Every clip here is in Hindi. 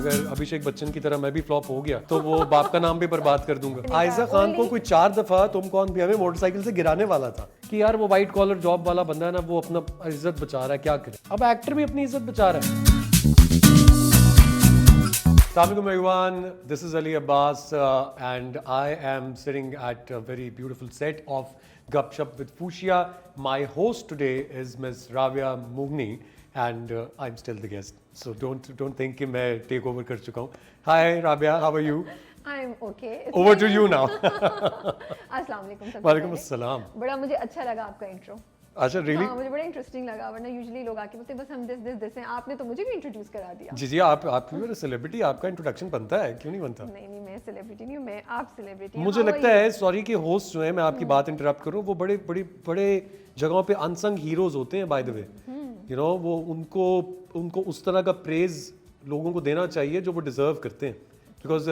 अगर अभिषेक बच्चन की तरह मैं भी फ्लॉप हो गया तो वो बाप का नाम भी बर्बाद कर दूंगा। आयजा खान को कोई 4 दफा तुम कौन भी हमें मोटरसाइकिल से गिराने वाला था कि यार वो व्हाइट कॉलर जॉब वाला बंदा है ना, वो अपना इज्जत बचा रहा है, क्या करे। अब एक्टर भी अपनी इज्जत बचा रहा है। Assalamualaikum everyone, this is Ali Abbas and I am sitting at a very beautiful set of Gupshup with Fushia. My host today is Ms. Ravia Mughni and I'm still the guest. So don't think कि मैं take over कर चुका हूँ. Hi Ravia, how are you? I'm okay. Over to you now. अस्सलाम वालेकुम। वालेकुम अस्सलाम। बड़ा मुझे अच्छा लगा आपका इंट्रो। अच्छा really? हाँ, मुझे बड़ा इंटरेस्टिंग लगा, वरना यूजुअली लोग आके बोलते हैं बस हम दिस हैं। आपने तो मुझे भी इंट्रोड्यूस करा दिया। जी आप भी मेरे सेलिब्रिटी, आपका इंट्रोडक्शन बनता है, क्यों नहीं बनता? नहीं मैं सेलिब्रिटी नहीं हूँ, मैं आप सेलिब्रिटी। मुझे लगता है सॉरी कि होस्ट जो है, मैं आपकी बात इंटरप्ट करूँ, वो बड़े जगहों पे अनसंग हीरोज होते हैं bye the way. You know वो उनको उस तरह का प्रेज लोगों को देना चाहिए जो वो डिजर्व करते हैं। बिकॉज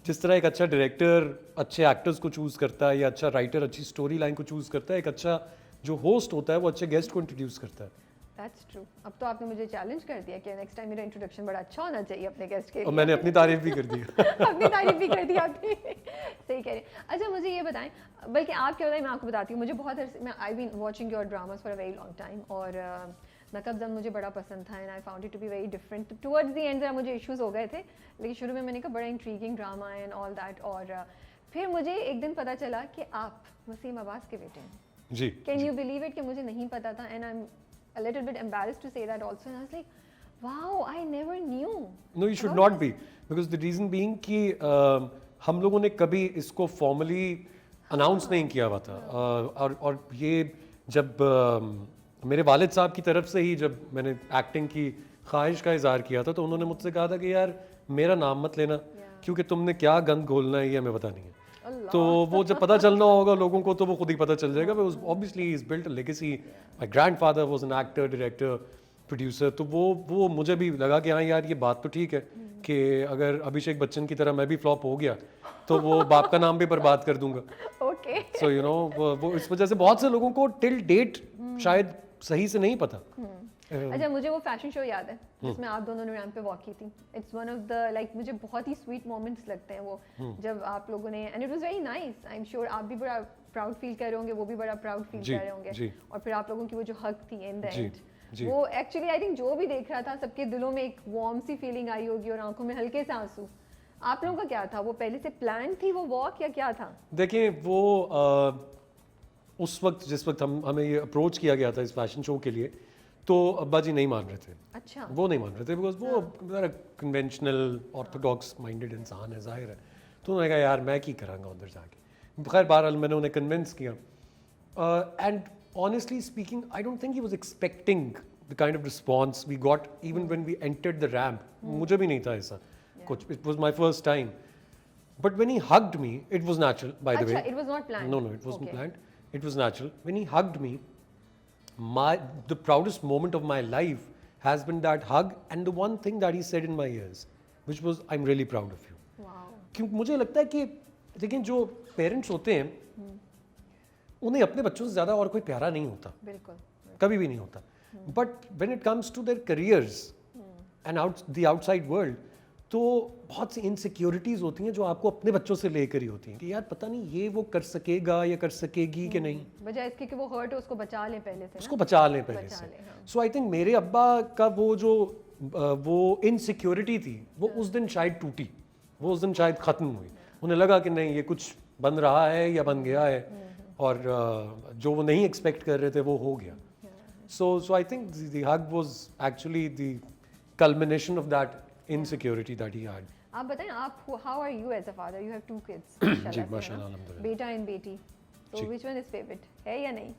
जिस तरह एक अच्छा डायरेक्टर अच्छे एक्टर्स को चूज करता है, या अच्छा राइटर अच्छी स्टोरी लाइन को चूज करता है, एक अच्छा जो होस्ट होता है वो अच्छे गेस्ट को इंट्रोड्यूस करता है। That's true. अब तो आपने मुझे चैलेंज कर दिया कि नेक्स्ट टाइम मेरा इंट्रोडक्शन बड़ा अच्छा होना चाहिए अपने गेस्ट के लिए। और मैंने अपनी तारीफ भी कर दी। अपनी तारीफ भी कर दी आपने। सही कह रहे हैं। अच्छा मुझे ये बताएं, बल्कि आप क्या बताएं मैं आपको बताती हूँ। मुझे बहुत मैं I been watching your dramas for a very long time और नकब जम मुझे बड़ा पसंद था and I found it to be very different. Towards the end जरा मुझे इश्यूज हो गए थे, लेकिन शुरू में मैंने कहा बड़ा intriguing drama and all that. और फिर मुझे एक दिन पता चला कि आप वसीम अब्बास के बेटे हैं। जी। Can you believe it कि मुझे नहीं पता था and I'm a little bit embarrassed to say that also and I was like wow I never knew. No you should not be because the reason being कि हम लोगों ने कभी इसको formally announce नहीं किया हुआ था। और ये जब मेरे वालिद साहब की तरफ से ही जब मैंने एक्टिंग की ख्वाहिश का इजहार किया था तो उन्होंने मुझसे कहा था कि यार मेरा नाम मत लेना क्योंकि तुमने क्या गंद घोलना है ये हमें पता नहीं है। तो वो जब पता चलना होगा लोगों को तो वो खुद ही पता चल जाएगा। Obviously he is built a legacy. My grandfather was an actor, director, producer. तो वो मुझे भी लगा कि हाँ यार ये बात तो ठीक है कि अगर अभिषेक बच्चन की तरह मैं भी फ्लॉप हो गया तो वो बाप का नाम भी बर्बाद कर दूंगा। ओके। सो यू नो वो इस वजह से बहुत से लोगों को टिल डेट शायद सही से नहीं पता। अच्छा मुझे वो फैशन शो याद है जिसमें आप दोनों ने रैंप पे वॉक की थी। It's one of the like मुझे बहुत ही स्वीट मोमेंट्स लगते हैं वो जब आप लोगों ने and it was very nice. I am sure आप भी बड़ा प्राउड फील कर रहे होंगे, वो भी बड़ा प्राउड फील कर रहे होंगे। और फिर आप लोगों की वो जो हक थी इन द एंड वो एक्चुअली आई थिंक जो भी देख रहा था सबके दिलों में एक वार्म सी फीलिंग आई होगी और आंखों में हल्के से आंसू। आप लोगों का क्या था? वो पहले से प्लान थी वो वॉक या क्या था? देखिए वो उस वक्त जिस वक्त हमें ये अप्रोच किया गया था इस फैशन शो के लिए तो अब्बा जी नहीं मान रहे थे। अच्छा। वो नहीं मान रहे थे बिकॉज वो कन्वेंशनल ऑर्थोडॉक्स माइंडेड इंसान है, जाहिर है। तो उन्होंने कहा यार मैं की करांगा उधर जाके। खैर बहरहाल मैंने उन्हें कन्विंस किया and honestly speaking I don't think he was expecting the kind of response we got even when we entered the ramp. मुझे भी नहीं था ऐसा कुछ। It was my first time but when he hugged me it was natural by the way. अच्छा, it was not planned. No, it wasn't planned. It was natural. When he hugged me, the proudest moment of my life has been that hug and the one thing that he said in my ears, which was, "I'm really proud of you." Wow. क्योंकि मुझे लगता है कि देखिए जो पेरेंट्स होते हैं उन्हें अपने बच्चों से ज़्यादा और कोई प्यारा नहीं होता। बिल्कुल। कभी भी नहीं होता। But when it comes to their careers and the outside world, तो बहुत सी इनसिक्योरिटीज़ होती हैं जो आपको अपने बच्चों से लेकर ही होती हैं कि यार पता नहीं ये वो कर सकेगा या कर सकेगी कि नहीं। बजाय इसके कि वो हर्ट हो उसको बचा लें पहले से। उसको बचा लें पहले से। सो आई थिंक मेरे अब्बा का वो इनसिक्योरिटी थी वो उस दिन शायद टूटी, वो उस दिन शायद ख़त्म हुई। उन्हें लगा कि नहीं ये कुछ बन रहा है या बन गया है और जो वो नहीं एक्सपेक्ट कर रहे थे वो हो गया। So I think the hug was actually the culmination of that insecurity that he had. आप बताएं आप how are you as a father? You have 2 kids. जी माशाल्लाह अल्हम्दुलिल्लाह। बेटा एंड बेटी। तो which one is favorite? है या नहीं?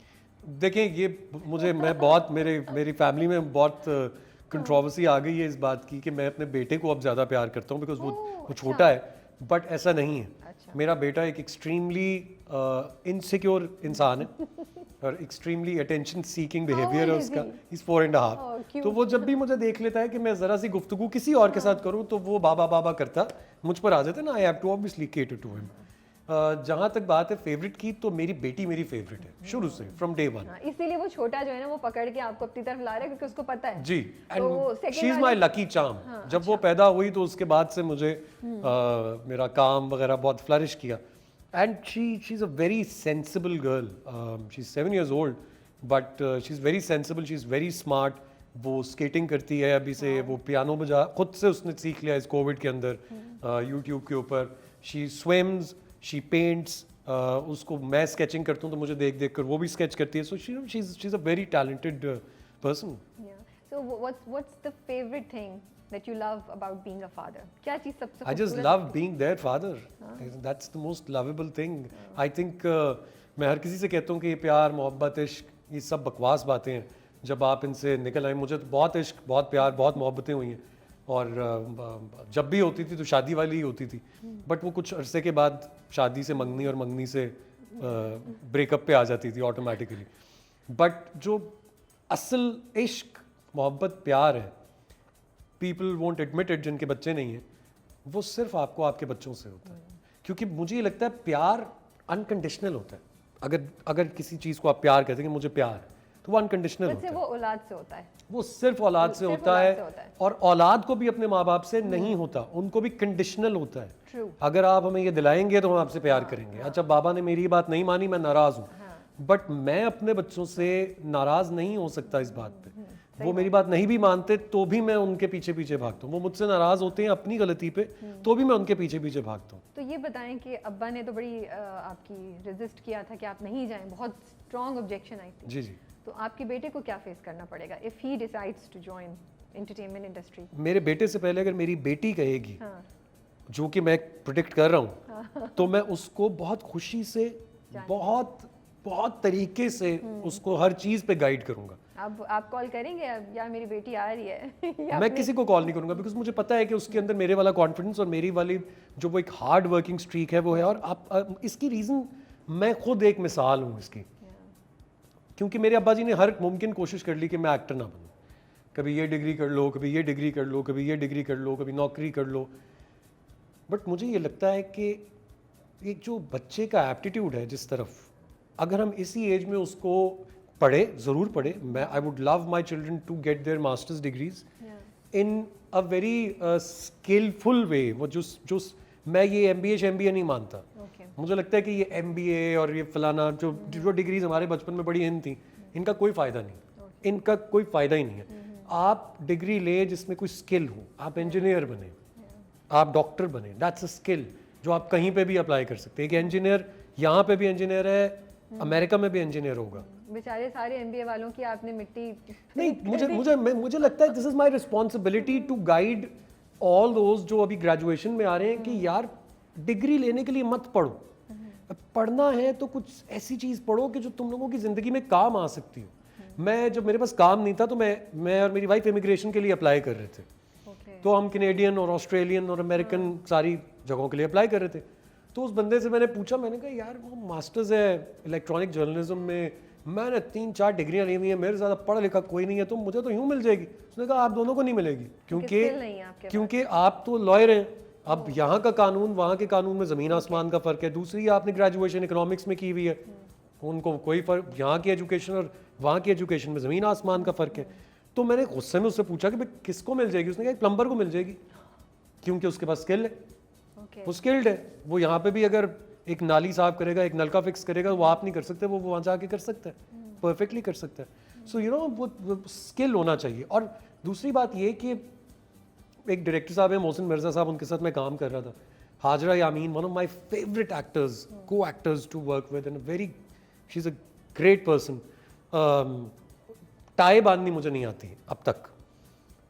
देखिए ये मैं बहुत मेरी फैमिली में बहुत कंट्रोवर्सी आ गई है इस बात की कि मैं अपने बेटे को अब ज़्यादा प्यार करता हूँ बिकॉज वो छोटा है। बट ऐसा नहीं है। अच्छा। मेरा बेटा एक एक्सट्रीमली इनसिक्योर इंसान है और एक्सट्रीमली अटेंशन सीकिंग बिहेवियर है उसका। इज 4.5। तो वो जब भी मुझे देख लेता है कि मैं ज़रा सी गुफ्तगू किसी और के साथ करूँ तो वो बाबा बाबा करता मुझ पर आ जाता है ना। I have to obviously cater to him. जहाँ तक बात है फेवरेट की तो मेरी बेटी मेरी फेवरेट है शुरू से फ्रॉम डे वन। इसीलिए वो छोटा जो है ना वो पकड़ के आपको अपनी तरफ ला रहा है क्योंकि उसको पता है जी and she is my lucky charm. जब वो पैदा हुई तो उसके बाद से मुझे मेरा काम वगैरह बहुत फ्लरिश किया. And she is a very sensible girl. She is 7 years old but she is very sensible, she is very smart. वो स्केटिंग करती है अभी से, वो पियानो बजा खुद से उसने सीख लिया इस कोविड के अंदर यूट्यूब के ऊपर. She swims, she paints. उसको मैं स्केचिंग करता हूँ तो मुझे देख देख कर वो भी स्केच करती है. So she is a very talented person. Yeah. So what's the favorite thing that you love about being a father? क्या चीज़ सबसे I just खूबसूरत love लगती being their father. That's the most lovable thing. I think मैं हर किसी से कहता हूँ कि ये प्यार, मोहब्बत, इश्क, ये सब बकवास बातें हैं. जब आप इनसे निकल आए, मुझे तो बहुत इश्क, बहुत प्यार, बहुत मोहब्बतें हुई हैं. और जब भी होती थी तो शादी वाली ही होती थी. बट वो कुछ अरसे के बाद शादी से मंगनी और मंगनी से ब्रेकअप पे आ जाती थी ऑटोमेटिकली. बट जो असल इश्क, मोहब्बत, प्यार है, पीपल वोंट एडमिट इट, जिनके बच्चे नहीं हैं, वो सिर्फ आपको आपके बच्चों से होता है. क्योंकि मुझे ये लगता है प्यार अनकंडीशनल होता है. अगर किसी चीज़ को आप प्यार कहते हैं कि मुझे प्यार है, तो वो अनकंडीशनल है? होता वैसे है. वो औलाद से होता है. वो सिर्फ औलाद से सिर्फ होता औलाद है. से होता है. और औलाद को भी अपने माँ बाप से नहीं होता, उनको भी कंडीशनल होता है. True. अगर आप हमें ये दिलाएंगे तो हम आपसे प्यार करेंगे. अच्छा, बाबा ने मेरी बात नहीं मानी, मैं नाराज हूँ. बट मैं अपने बच्चों से नाराज नहीं हो सकता इस बात पे. वो मेरी बात नहीं भी मानते तो भी मैं उनके पीछे पीछे भागता हूँ. वो मुझसे नाराज होते हैं अपनी गलती पे तो भी मैं उनके पीछे पीछे भागता हूँ. तो ये बताएं कि अब्बा ने तो बड़ी आपकी रेजिस्ट किया था कि आप नहीं जाएं, बहुत स्ट्रॉन्ग ऑब्जेक्शन आई थी. जी जी. तो आपके बेटे को क्या फेस करना पड़ेगा if he decides to join entertainment industry? मेरे बेटे से पहले अगर मेरी बेटी कहेगी, हाँ. जो कि मैं प्रिडिक्ट कर रहा हूँ, तो मैं उसको बहुत खुशी से, बहुत तरीके से उसको हर चीज़ पे गाइड करूँगा. अब आप कॉल करेंगे अब यार मेरी बेटी आ रही है? मैं किसी को कॉल नहीं करूंगा, बिकॉज मुझे पता है कि उसके अंदर मेरे वाला कॉन्फिडेंस और मेरी वाली जो वो एक हार्ड वर्किंग स्ट्रीक है वो है. और आप इसकी रीज़न मैं खुद एक मिसाल हूँ इसकी. क्योंकि मेरे अब्बा जी ने हर मुमकिन कोशिश कर ली कि मैं एक्टर ना बनूँ. कभी ये डिग्री कर लो, कभी ये डिग्री कर लो, कभी ये डिग्री कर लो, कभी नौकरी कर लो. बट मुझे ये लगता है कि एक जो बच्चे का एप्टीट्यूड है जिस तरफ, अगर हम इसी एज में उसको पढ़े, ज़रूर पढ़े. मैं I would love my children to get their masters degrees in a very skilful way. वो जो मैं ये MBA नहीं मानता. मुझे लगता है कि ये MBA और ये फलाना जो डिग्रीज हमारे बचपन में बड़ी इन थी, इनका कोई फ़ायदा नहीं. इनका कोई फ़ायदा ही नहीं है. आप डिग्री ले जिसमें कोई स्किल हो. आप इंजीनियर बने, आप डॉक्टर बने, दैट्स अ स्किल जो आप कहीं पे भी अप्लाई कर सकते हैं. एक इंजीनियर यहाँ पे भी इंजीनियर है, अमेरिका में भी इंजीनियर होगा. बेचारे सारे MBA वालों की आपने मिट्टी नहीं, मुझे लगता है this is my responsibility to guide all those जो अभी ग्रेजुएशन में आ रहे हैं कि यार डिग्री लेने के लिए मत पढ़ो. पढ़ना है तो कुछ ऐसी चीज़ पढ़ो कि जो तुम लोगों की ज़िंदगी में काम आ सकती हो. मैं जब मेरे पास काम नहीं था तो मैं और मेरी वाइफ इमिग्रेशन के लिए अप्लाई कर रहे थे. तो हम कैनेडियन और ऑस्ट्रेलियन और अमेरिकन सारी जगहों के लिए अप्लाई कर रहे थे. तो उस बंदे से मैंने पूछा, मैंने कहा यार वो मास्टर्स है इलेक्ट्रॉनिक जर्नलिज्म में, मैंने 3-4 डिग्रियाँ ली हुई हैं, मेरे ज़्यादा पढ़ा लिखा कोई नहीं है, तो मुझे तो यूँ मिल जाएगी. उसने कहा आप दोनों को नहीं मिलेगी क्योंकि आप तो लॉयर हैं. अब यहाँ का कानून वहाँ के कानून में ज़मीन आसमान का फ़र्क है. दूसरी आपने ग्रेजुएशन इकोनॉमिक्स में की हुई है, उनको कोई फ़र्क, यहाँ की एजुकेशन और वहाँ की एजुकेशन में ज़मीन आसमान का फ़र्क है. तो मैंने गुस्से में उससे पूछा कि भाई किसको मिल जाएगी? उसने कहा प्लम्बर को मिल जाएगी क्योंकि उसके पास स्किल है. वो स्किल्ड है. वो यहाँ पे भी अगर एक नाली साफ करेगा, एक नलका फिक्स करेगा, वो आप नहीं कर सकते, वो वहाँ जाके कर सकता है, परफेक्टली कर सकता है. सो यू नो वो स्किल होना चाहिए. और दूसरी बात ये कि एक डायरेक्टर साहब है मोहसिन मिर्ज़ा साहब, उनके साथ मैं काम कर रहा था. Hajra Yamin, one of my favourite actors, co actors to work with, and very she is a great person. Tie बांधनी मुझे नहीं आती अब तक,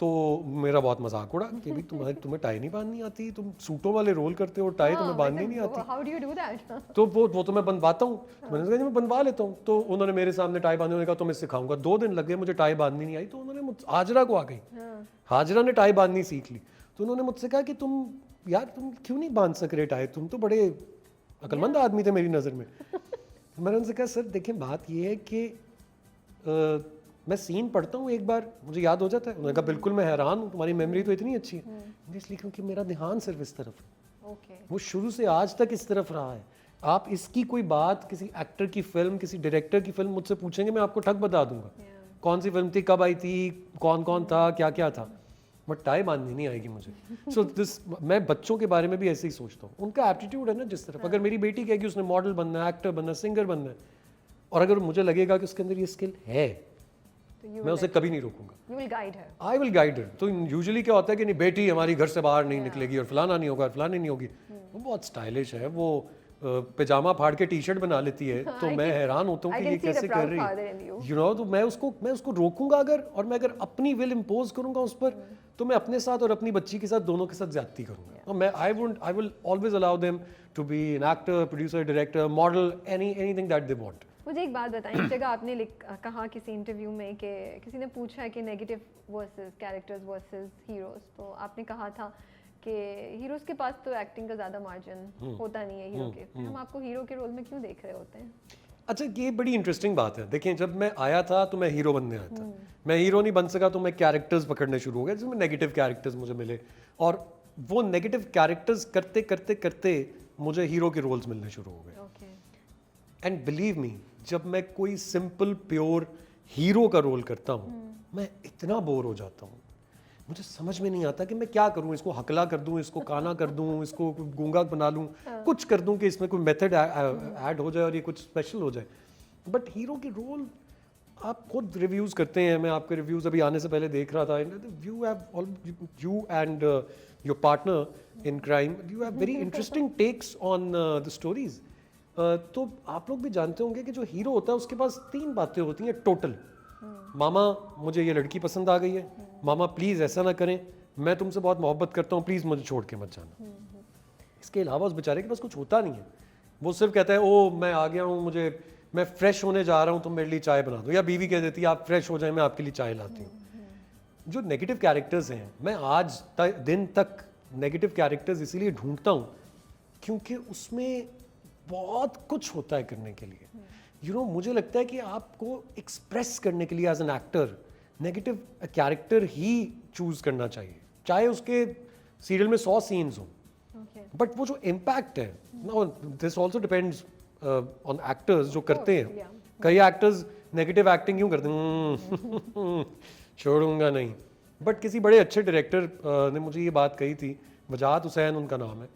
तो मेरा बहुत मजाक उड़ा कि भी तुम्हें टाई नहीं बांधनी आती, तुम सूटों वाले रोल करते हो, टाई तुम्हें बांधनी नहीं आती. How do you do that? तो वो तो मैं बनवाता हूँ. मैंने कहा मैं बनवा लेता हूँ. तो उन्होंने मेरे सामने टाई बांधने का, तो मैं सिखाऊंगा. 2 दिन लग गए, मुझे टाई बांधनी नहीं आई. तो उन्होंने हाजरा को आ गई, हाजरा ने टाई बांधनी सीख ली. तो उन्होंने मुझसे कहा कि तुम क्यों नहीं बांध सक रहे टाई, तुम तो बड़े अक्लमंद आदमी थे मेरी नज़र में. मैंने उनसे कहा सर देखिए बात ये है कि मैं सीन पढ़ता हूँ एक बार मुझे याद हो जाता है. उन्होंने कहा बिल्कुल, मैं हैरान हूँ, तुम्हारी मेमोरी तो इतनी अच्छी है. इसलिए क्योंकि मेरा ध्यान सिर्फ इस तरफ है. वो शुरू से आज तक इस तरफ रहा है. आप इसकी कोई बात किसी एक्टर की फिल्म, किसी डायरेक्टर की फिल्म मुझसे पूछेंगे, मैं आपको ठग बता दूंगा. कौन सी फिल्म थी, कब आई थी, कौन कौन था, क्या क्या था. बट टाई बांधनी नहीं आएगी मुझे। सो दिस मैं बच्चों के बारे में भी ऐसे ही सोचता हूँ, उनका एप्टीट्यूड है ना जिस तरफ। अगर मेरी बेटी कहेगी उसने मॉडल बनना है, एक्टर बनना है, सिंगर बनना है, और अगर मुझे लगेगा कि उसके अंदर ये स्किल है, मैं उसे कभी नहीं रोकूंगा। You will guide her. I will guide her. तो यूजुअली क्या होता है कि नहीं बेटी हमारी घर से बाहर नहीं निकलेगी और फलाना नहीं होगा, फलानी नहीं होगी। वो बहुत स्टाइलिश है, वो पैजामा फाड़ के टी शर्ट बना लेती है, तो मैं हैरान होता हूँ I कि can ये see the कैसे कर proud रही father in है। you. यू नो, तो मैं उसको रोकूंगा अगर, और मैं अगर अपनी विल इम्पोज करूंगा उस पर, तो मैं अपने साथ और अपनी बच्ची के साथ दोनों के साथ ज्यादती करूंगा। तो मैं I will always allow them to be an actor, producer, director, model, anything that they want. मुझे एक बात बताएं, एक जगह आपने कहा किसी इंटरव्यू में कि किसी ने पूछा है कि negative versus characters versus heroes, तो आपने कहा था कि हीरोज के पास तो एक्टिंग का ज़्यादा मार्जिन होता नहीं है हीरो के, फिर हम आपको हीरो के रोल में क्यों देख रहे होते हैं? अच्छा, ये बड़ी इंटरेस्टिंग बात है। देखिए, जब मैं आया था तो मैं हीरो बनने आया था। मैं हीरो नहीं बन सका तो मैं कैरेक्टर्स पकड़ने शुरू हो गए, जिसमें नेगेटिव कैरेक्टर्स मुझे मिले, और वो नेगेटिव कैरेक्टर्स करते करते करते मुझे हीरो के रोल्स मिलने शुरू हो गए। ओके, एंड बिलीव मी, जब मैं कोई सिंपल प्योर हीरो का रोल करता हूँ, मैं इतना बोर हो जाता हूँ। मुझे समझ में नहीं आता कि मैं क्या करूँ, इसको हकला कर दूँ, इसको काना कर दूँ, इसको गूंगा बना लूँ, कुछ कर दूँ कि इसमें कोई मेथड ऐड हो जाए और ये कुछ स्पेशल हो जाए। बट हीरो की रोल, आप खुद रिव्यूज़ करते हैं, मैं आपके रिव्यूज़ अभी आने से पहले देख रहा था। You and your partner in crime, you have very interesting takes on the stories. तो आप लोग भी जानते होंगे कि जो हीरो होता है उसके पास 3 बातें होती हैं टोटल। मामा मुझे ये लड़की पसंद आ गई है, मामा प्लीज़ ऐसा ना करें, मैं तुमसे बहुत मोहब्बत करता हूँ, प्लीज़ मुझे छोड़ के मत जाना। इसके अलावा उस बेचारे के पास कुछ होता नहीं है। वो सिर्फ कहता है ओ मैं आ गया हूँ, मैं फ्रेश होने जा रहा हूँ, तुम मेरे लिए चाय बना दो, या बीवी कह देती है आप फ्रेश हो जाए, मैं आपके लिए चाय लाती हूँ। जो नेगेटिव कैरेक्टर्स हैं, मैं आज दिन तक नेगेटिव कैरेक्टर्स इसीलिए ढूंढता हूँ क्योंकि उसमें बहुत कुछ होता है करने के लिए। यू नो, मुझे लगता है कि आपको एक्सप्रेस करने के लिए as an actor negative character ही चूज करना चाहिए, चाहे उसके सीरियल में 100 सीन्स हों। बट वो जो इम्पैक्ट है, no this also depends on actors जो करते हैं। कई एक्टर्स नेगेटिव एक्टिंग क्यों करते हैं छोड़ूंगा नहीं। बट किसी बड़े अच्छे डायरेक्टर ने मुझे ये बात कही थी, वजाहत हुसैन उनका नाम है,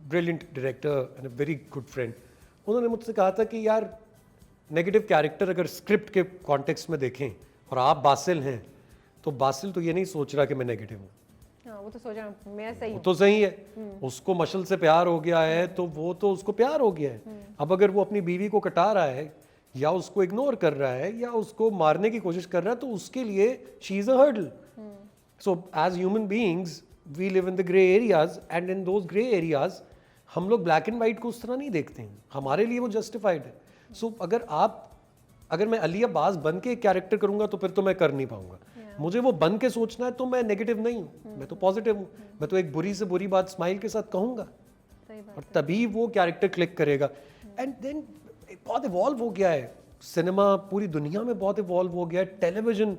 brilliant director and a very good friend. उन्होंने मुझसे कहा था कि यार नेगेटिव कैरेक्टर अगर स्क्रिप्ट के कॉन्टेक्स्ट में देखें और आप बासिल हैं, तो बासिल तो ये नहीं सोच रहा कि मैं नेगेटिव हूँ, वो तो सोच रहा मैं सही वो हूँ। तो सही है, उसको मशल से प्यार हो गया है तो वो तो उसको प्यार हो गया है। अब अगर वो अपनी बीवी को कटा रहा है या उसको इग्नोर कर रहा है या उसको मारने की कोशिश कर रहा है, तो उसके लिए she is a hurdle. So as human beings we live in the grey areas, and in those grey areas हम लोग ब्लैक एंड वाइट को उस तरह नहीं देखते हैं, हमारे लिए वो जस्टिफाइड है। सो अगर मैं अली अब्बास बन के एक कैरेक्टर करूंगा तो फिर तो मैं कर नहीं पाऊंगा। मुझे वो बन के सोचना है तो मैं नेगेटिव नहीं हूँ, मैं तो पॉजिटिव हूँ। मैं तो एक बुरी से बुरी बात स्माइल के साथ कहूंगा और तभी वो कैरेक्टर क्लिक करेगा। एंड देन बहुत इवॉल्व हो गया है सिनेमा, पूरी दुनिया में बहुत इवॉल्व हो गया है, टेलीविजन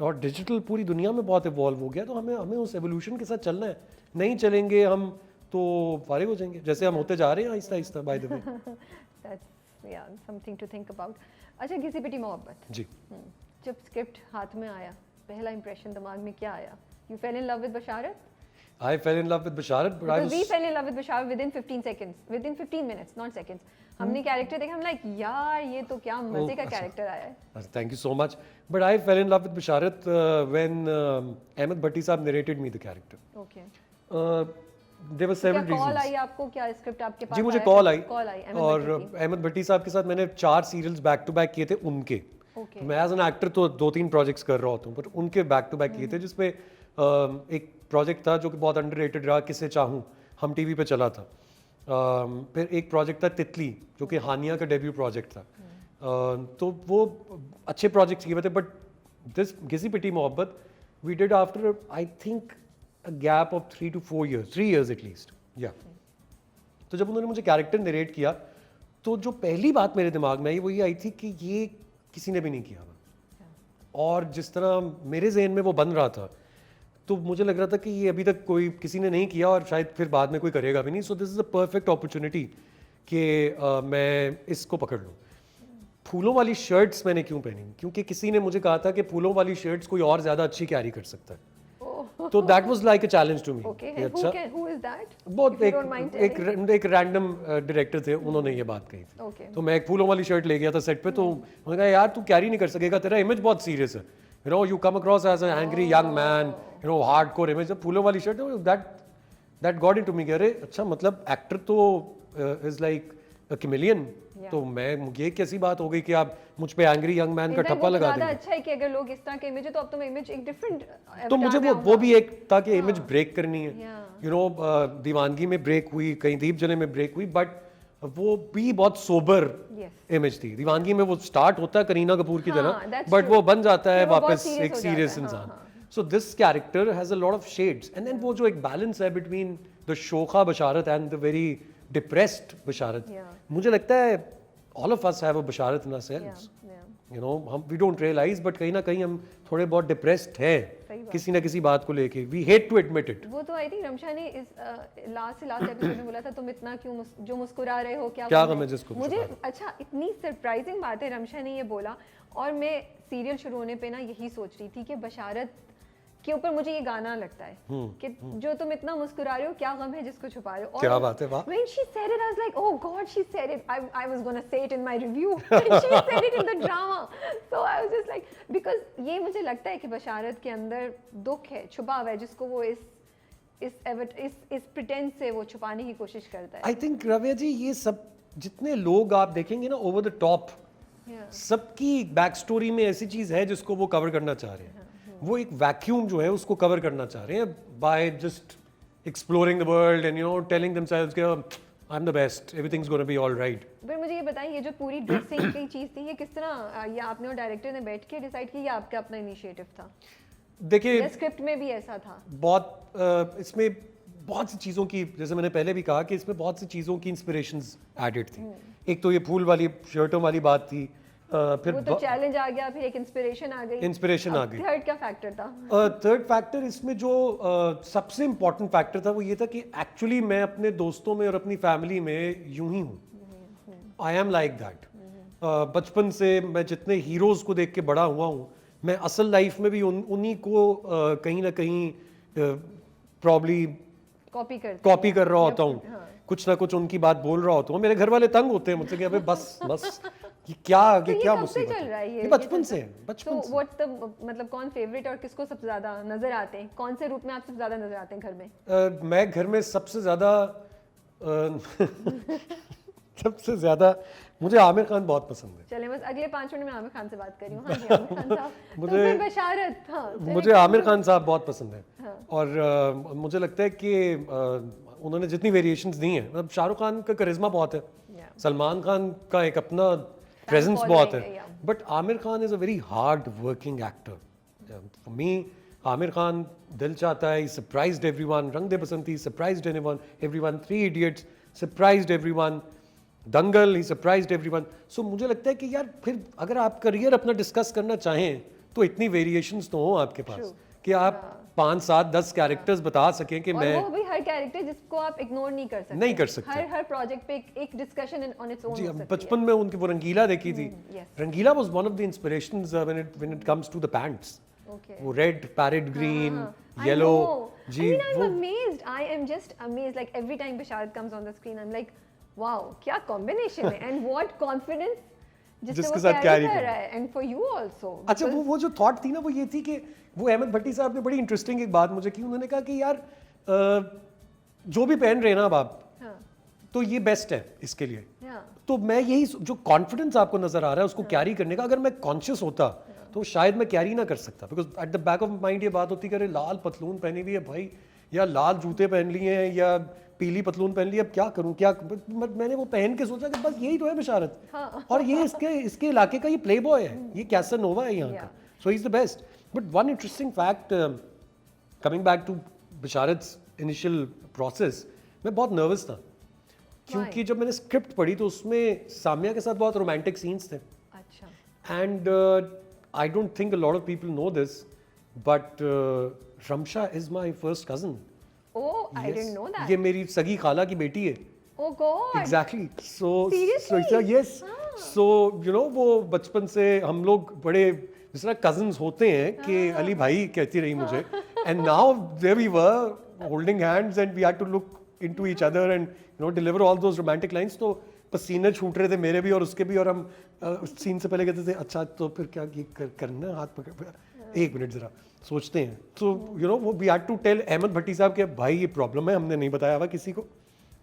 और डिजिटल पूरी दुनिया में बहुत इवॉल्व हो गया। तो हमें उस एवोल्यूशन के साथ चलना है, नहीं चलेंगे हम तो फारिग हो जाएंगे, जैसे हम होते जा रहे हैं Aahista Aahista. Bye the way that's या समथिंग टू थिंक अबाउट। अच्छा, घिसी पिटी मोहब्बत जी, जब स्क्रिप्ट हाथ में आया, पहला इंप्रेशन दिमाग में क्या आया? You fail in love with Basharat? I fell in love with Basharat, but I Because was... we fell in love with Basharat within 15 seconds, within 15 minutes, not seconds. हमने कैरेक्टर देखा, हम लाइक यार ये तो क्या मजे का कैरेक्टर आया है। Thank you so much. But I fell in love with Basharat when Ahmed Bhatti साहब narrated me the character. Okay. There were several क्या कॉल reasons. आई आपको, क्या स्क्रिप्ट आपके पास जी, मुझे आया? कॉल आई और अहमद अहमद भट्टी साहब के साथ मैंने 4 सीरियल्स बैक टू बैक किए थे उनके। Okay. मैं एज एन एक्टर तो 2-3 प्रोजेक्ट्स कर रहा होता हूँ, पर उनके बैक टू बैक किए थे, जिसपे एक प्रोजेक्ट था जो कि बहुत अंडररेटेड रहा, किसे चाहूँ, हम टीवी पे चला था। फिर एक प्रोजेक्ट था तितली, जो कि हानिया का डेब्यू प्रोजेक्ट था। तो वो अच्छे प्रोजेक्ट्स किए हुए थे, but this Ghisi Piti Mohabbat we did after I think a gap of 3 to 4 years, 3 years at least, yeah. तो जब उन्होंने मुझे कैरेक्टर नरेट किया तो जो पहली बात मेरे दिमाग में आई वो ये आई थी कि ये किसी ने भी नहीं किया हुआ, और जिस तरह मेरे जहन में वो बन रहा था तो मुझे लग रहा था कि ये अभी तक किसी ने नहीं किया और शायद फिर बाद में कोई करेगा भी नहीं। So this is a perfect opportunity कि मैं इसको पकड़ लूँ। फूलों वाली शर्ट्स मैंने क्यों पहनी? क्योंकि किसी ने मुझे कहा था कि फूलों वाली शर्ट्स कोई और ज़्यादा अच्छी कैरी कर सकता है। तो that was like a challenge to me. Okay, अच्छा, who is that? बहुत If you don't mind एक रैंडम डायरेक्टर थे, उन्होंने ये बात कही थी। Okay. तो मैं एक फूलों वाली शर्ट ले गया था सेट पे, तो उन्होंने कहा यार तू कैरी नहीं कर सकेगा, तेरा इमेज बहुत सीरियस है, you know, you come across as an angry young man, you know, hardcore image. फूलों वाली shirt, that got into me, अरे अच्छा मतलब एक्टर तो इज लाइक अ कैमेलियन। तो मैं, ये कैसी बात हो गई कि आप मुझ पे एंग्री यंग मैन का ठप्पा लगा ज़्यादा देंगे। अच्छा है कि अगर लोग इस तरह के इमेज है तो अब तो इमेज एक डिफरेंट, तो मुझे वो भी एक था कि इमेज ब्रेक करनी है, Yeah. You know. दीवानगी में ब्रेक हुई, कहीं दीप जले में ब्रेक हुई, बट वो भी बहुत सोबर Yes. इमेज थी। दीवानगी में वो स्टार्ट होता है करीना कपूर की हाँ, तरह, that's बट true. वो बन जाता है फिर वो बहुत वापस serious एक हो सीरियस जाता है, इंसान। हाँ, so this character has a lot of shades, and then वो जो एक बैलेंस है बिटवीन द शोखा Basharat and the very depressed Basharat. Yeah. मुझे लगता है all of us have a Basharat in ourselves, you know. हम वी डोंट रियलाइज, बट कहीं ना कहीं हम थोड़े बहुत डिप्रेस्ड सही है बात। किसी ना किसी बात को लेके। We hate to admit it. वो तो आई थिंक रमशा ने इस लास्ट एपिसोड में बोला था, तुम इतना क्यों जो मुस्कुरा रहे हो, क्या क्या गम गम है जिसको मुझे छुपा रहे हो? अच्छा, इतनी सरप्राइजिंग बात है, रमशा ने ये बोला, और मैं सीरियल शुरू होने पे ना यही सोच रही थी कि बशारत के ऊपर मुझे ये गाना लगता है कि जो तुम इतना मुस्कुरा रहे हो, क्या गम है जिसको छुपा रहे हो। क्या बात है, वाह। When she said it, I was like, oh God, she said it. I was gonna say it in my review, and she said it in the drama. So I was just like, because ये मुझे लगता है कि बशारत के अंदर दुख है, छुपा हुआ है, जिसको वो इस प्रिटेंस से वो छुपाने की कोशिश करता है। आई थिंक रव्या जी, ये सब जितने लोग आप देखेंगे ना ओवर द टॉप, सबकी बैक स्टोरी में ऐसी चीज है जिसको वो कवर करना चाह रहे हैं। वो एक वैक्यूम जो है उसको कवर करना चाह रहे हैं by just exploring the world and, you know, telling themselves कि I am the best, everything's gonna be all right. पर मुझे ये बताइए, ये जो पूरी ड्रेसिंग की चीज थी, ये किस तरह, ये आपने और डायरेक्टर ने बैठ के डिसाइड किया, या आपका अपना इनिशिएटिव था? देखिए, स्क्रिप्ट में भी ऐसा था? बहुत इसमें बहुत सी चीज़ों की, जैसे मैंने पहले भी कहा कि इसमें बहुत सी चीज़ों की इंस्पिरेशंस एडेड थी। एक तो ये फूल वाली शर्टों वाली बात थी, फिर वो तो चैलेंज आ गया, फिर एक इंस्पिरेशन आ गई। इंस्पिरेशन आ गई। थर्ड क्या फैक्टर था? थर्ड फैक्टर इसमें जो सबसे इम्पोर्टेंट फैक्टर था वो ये था कि एक्चुअली मैं अपने दोस्तों में और अपनी फैमिली में यूं ही हूँ। I am like that. बचपन से मैं जितने हीरोज को देख के बड़ा हुआ हूँ, मैं असल लाइफ में भी उन्हीं को कहीं ना कहीं प्रॉब्ली कॉपी कर रहा होता हूँ। हाँ। कुछ ना कुछ उनकी बात बोल रहा होता हूँ। मेरे घर वाले तंग होते हैं मुझसे कि अबे बस बस, ये क्या तो क्या कब से मुसीबत चल रहा है है? ये बचपन से, तो बचपन से। व्हाट द, मतलब कौन फेवरेट और किसको सबसे ज्यादा नजर आते हैं, कौन से रूप में आप सबसे ज्यादा नजर आते हैं घर में? मैं घर में सबसे ज्यादा सबसे ज्यादा मुझे आमिर खान बहुत पसंद है। चले, बस अगले 5 मिनट में आमिर खान से बात करी हूँ। हाँ जी, आमिर खान साहब। तो फिर बशारत, हाँ, मुझे आमिर खान साहब बहुत पसंद है। हाँ। और मुझे लगता है कि उन्होंने जितनी वेरिएशंस दी हैं, मतलब शाहरुख खान का करिश्मा बहुत है, सलमान खान का एक अपना प्रेजेंस बहुत है, but Aamir Khan is a very hard working actor. For me, Aamir Khan Dil Chahta Hai, he surprised everyone, Rang De Basanti surprised everyone, 3 Idiots surprised everyone, Dangal he surprised everyone. So मुझे लगता है कि यार फिर अगर आप करियर अपना डिस्कस करना चाहें तो इतनी वेरिएशंस तो हो आपके पास कि आप 5, 7, 10 कैरेक्टर्स बता सकें कि मैं, और वो भी हर कैरेक्टर जिसको आप इग्नोर नहीं कर सकते। नहीं कर सकते। हर प्रोजेक्ट पे एक डिस्कशन ऑन इट्स ओन जी, हो सकती है। बचपन में उनकी वो रंगीला देखी थी। yes. Rangeela was one of the inspirations when it comes to the pants. Okay. वो red, parrot green, I yellow, know. जी, I mean, I'm वो amazed. I am just amazed. Like every time Basharat comes on the screen, I'm like, wow, क्या combination है, and what confidence जिससे जिसके वो साथ carry carry कर कर रहा है, and for you also. अच्छा, वो जो थॉट थी ना, वो ये थी कि वो अहमद भट्टी साहब ने बड़ी इंटरेस्टिंग एक बात मुझे की। उन्होंने कहा कि यार जो भी पहन रहे हैं ना अब आप, हाँ, तो ये बेस्ट है इसके लिए। हाँ, तो मैं यही जो कॉन्फिडेंस आपको नजर आ रहा है उसको कैरी करने का, अगर मैं कॉन्शियस होता तो शायद मैं कैरी ना कर सकता, because at the back of mind ये बात होती कि अरे लाल पतलून पहनी हुई है भाई, या लाल जूते पहन लिए हैं, या पीली पतलून पहन ली, अब क्या करूं क्या। मैंने वो पहन के सोचा कि बस यही तो है बशारत। हाँ। और ये इसके इलाके का ये प्ले बॉय है, ये कैसानोवा है यहाँ का, so he is the best. But one interesting fact, coming back to Basharat initial process, मैं बहुत नर्वस था क्योंकि जब मैंने स्क्रिप्ट पढ़ी तो उसमें सामिया के साथ बहुत रोमांटिक सीन्स थे। अच्छा। And I don't think a lot of people know this, but Ramsha is my first cousin. Oh, I didn't know that. ये मेरी सगी खाला की बेटी है। Oh God. Exactly. So Seriously? yes. So you know, वो बचपन से हम लोग बड़े जिस तरह कजन्स होते हैं कि अली भाई कहती रही मुझे And now there we were holding hands and we had to look into each other and deliver all those romantic lines. तो पसीने छूट रहे थे मेरे भी और उसके भी, और हम सीन से पहले कहते थे अच्छा तो फिर क्या ये करना, हाथ पकड़, एक मिनट जरा सोचते हैं. तो वो we had to tell Ahmad Bhatti sahab कि भाई ये प्रॉब्लम है, हमने नहीं बताया हुआ किसी को,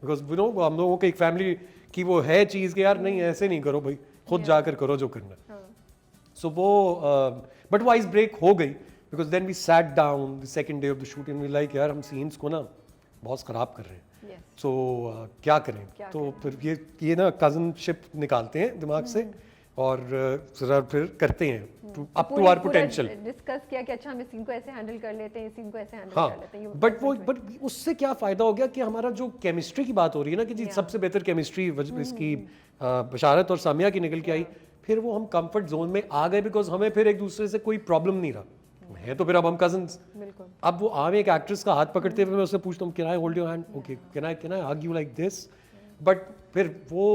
बिकॉज हम लोगों के एक फैमिली की वो है चीज़ कि यार नहीं ऐसे नहीं करो भाई, खुद जाकर करो जो करना. सो वो बट वो आइस ब्रेक हो गई, because then we sat down the second day of the shoot and we like यार हम सीन्स को ना बहुत ख़राब कर रहे हैं. सो क्या करें, तो फिर ये ना कजनशिप निकालते हैं दिमाग से और जरा फिर करते हैं up to our potential. Discuss किया कि अच्छा हम इस सीन को ऐसे हैंडल कर लेते हैं, इस सीन को ऐसे हैंडल हाँ, कर लेते हैं. बट उससे क्या फ़ायदा हो गया कि हमारा जो केमिस्ट्री की बात हो रही है ना कि जी सबसे बेहतर केमिस्ट्री इसकी बशारत और सामिया की निकल के आई, फिर वो हम कंफर्ट जोन में आ गए, बिकॉज हमें फिर एक दूसरे से कोई प्रॉब्लम नहीं रहा है. तो फिर अब हम कजन्स. अब वो आम एक एक्ट्रेस का हाथ पकड़ते हुए मैं उससे पूछता हूँ can I hold your hand, okay can I hug you like this, but फिर वो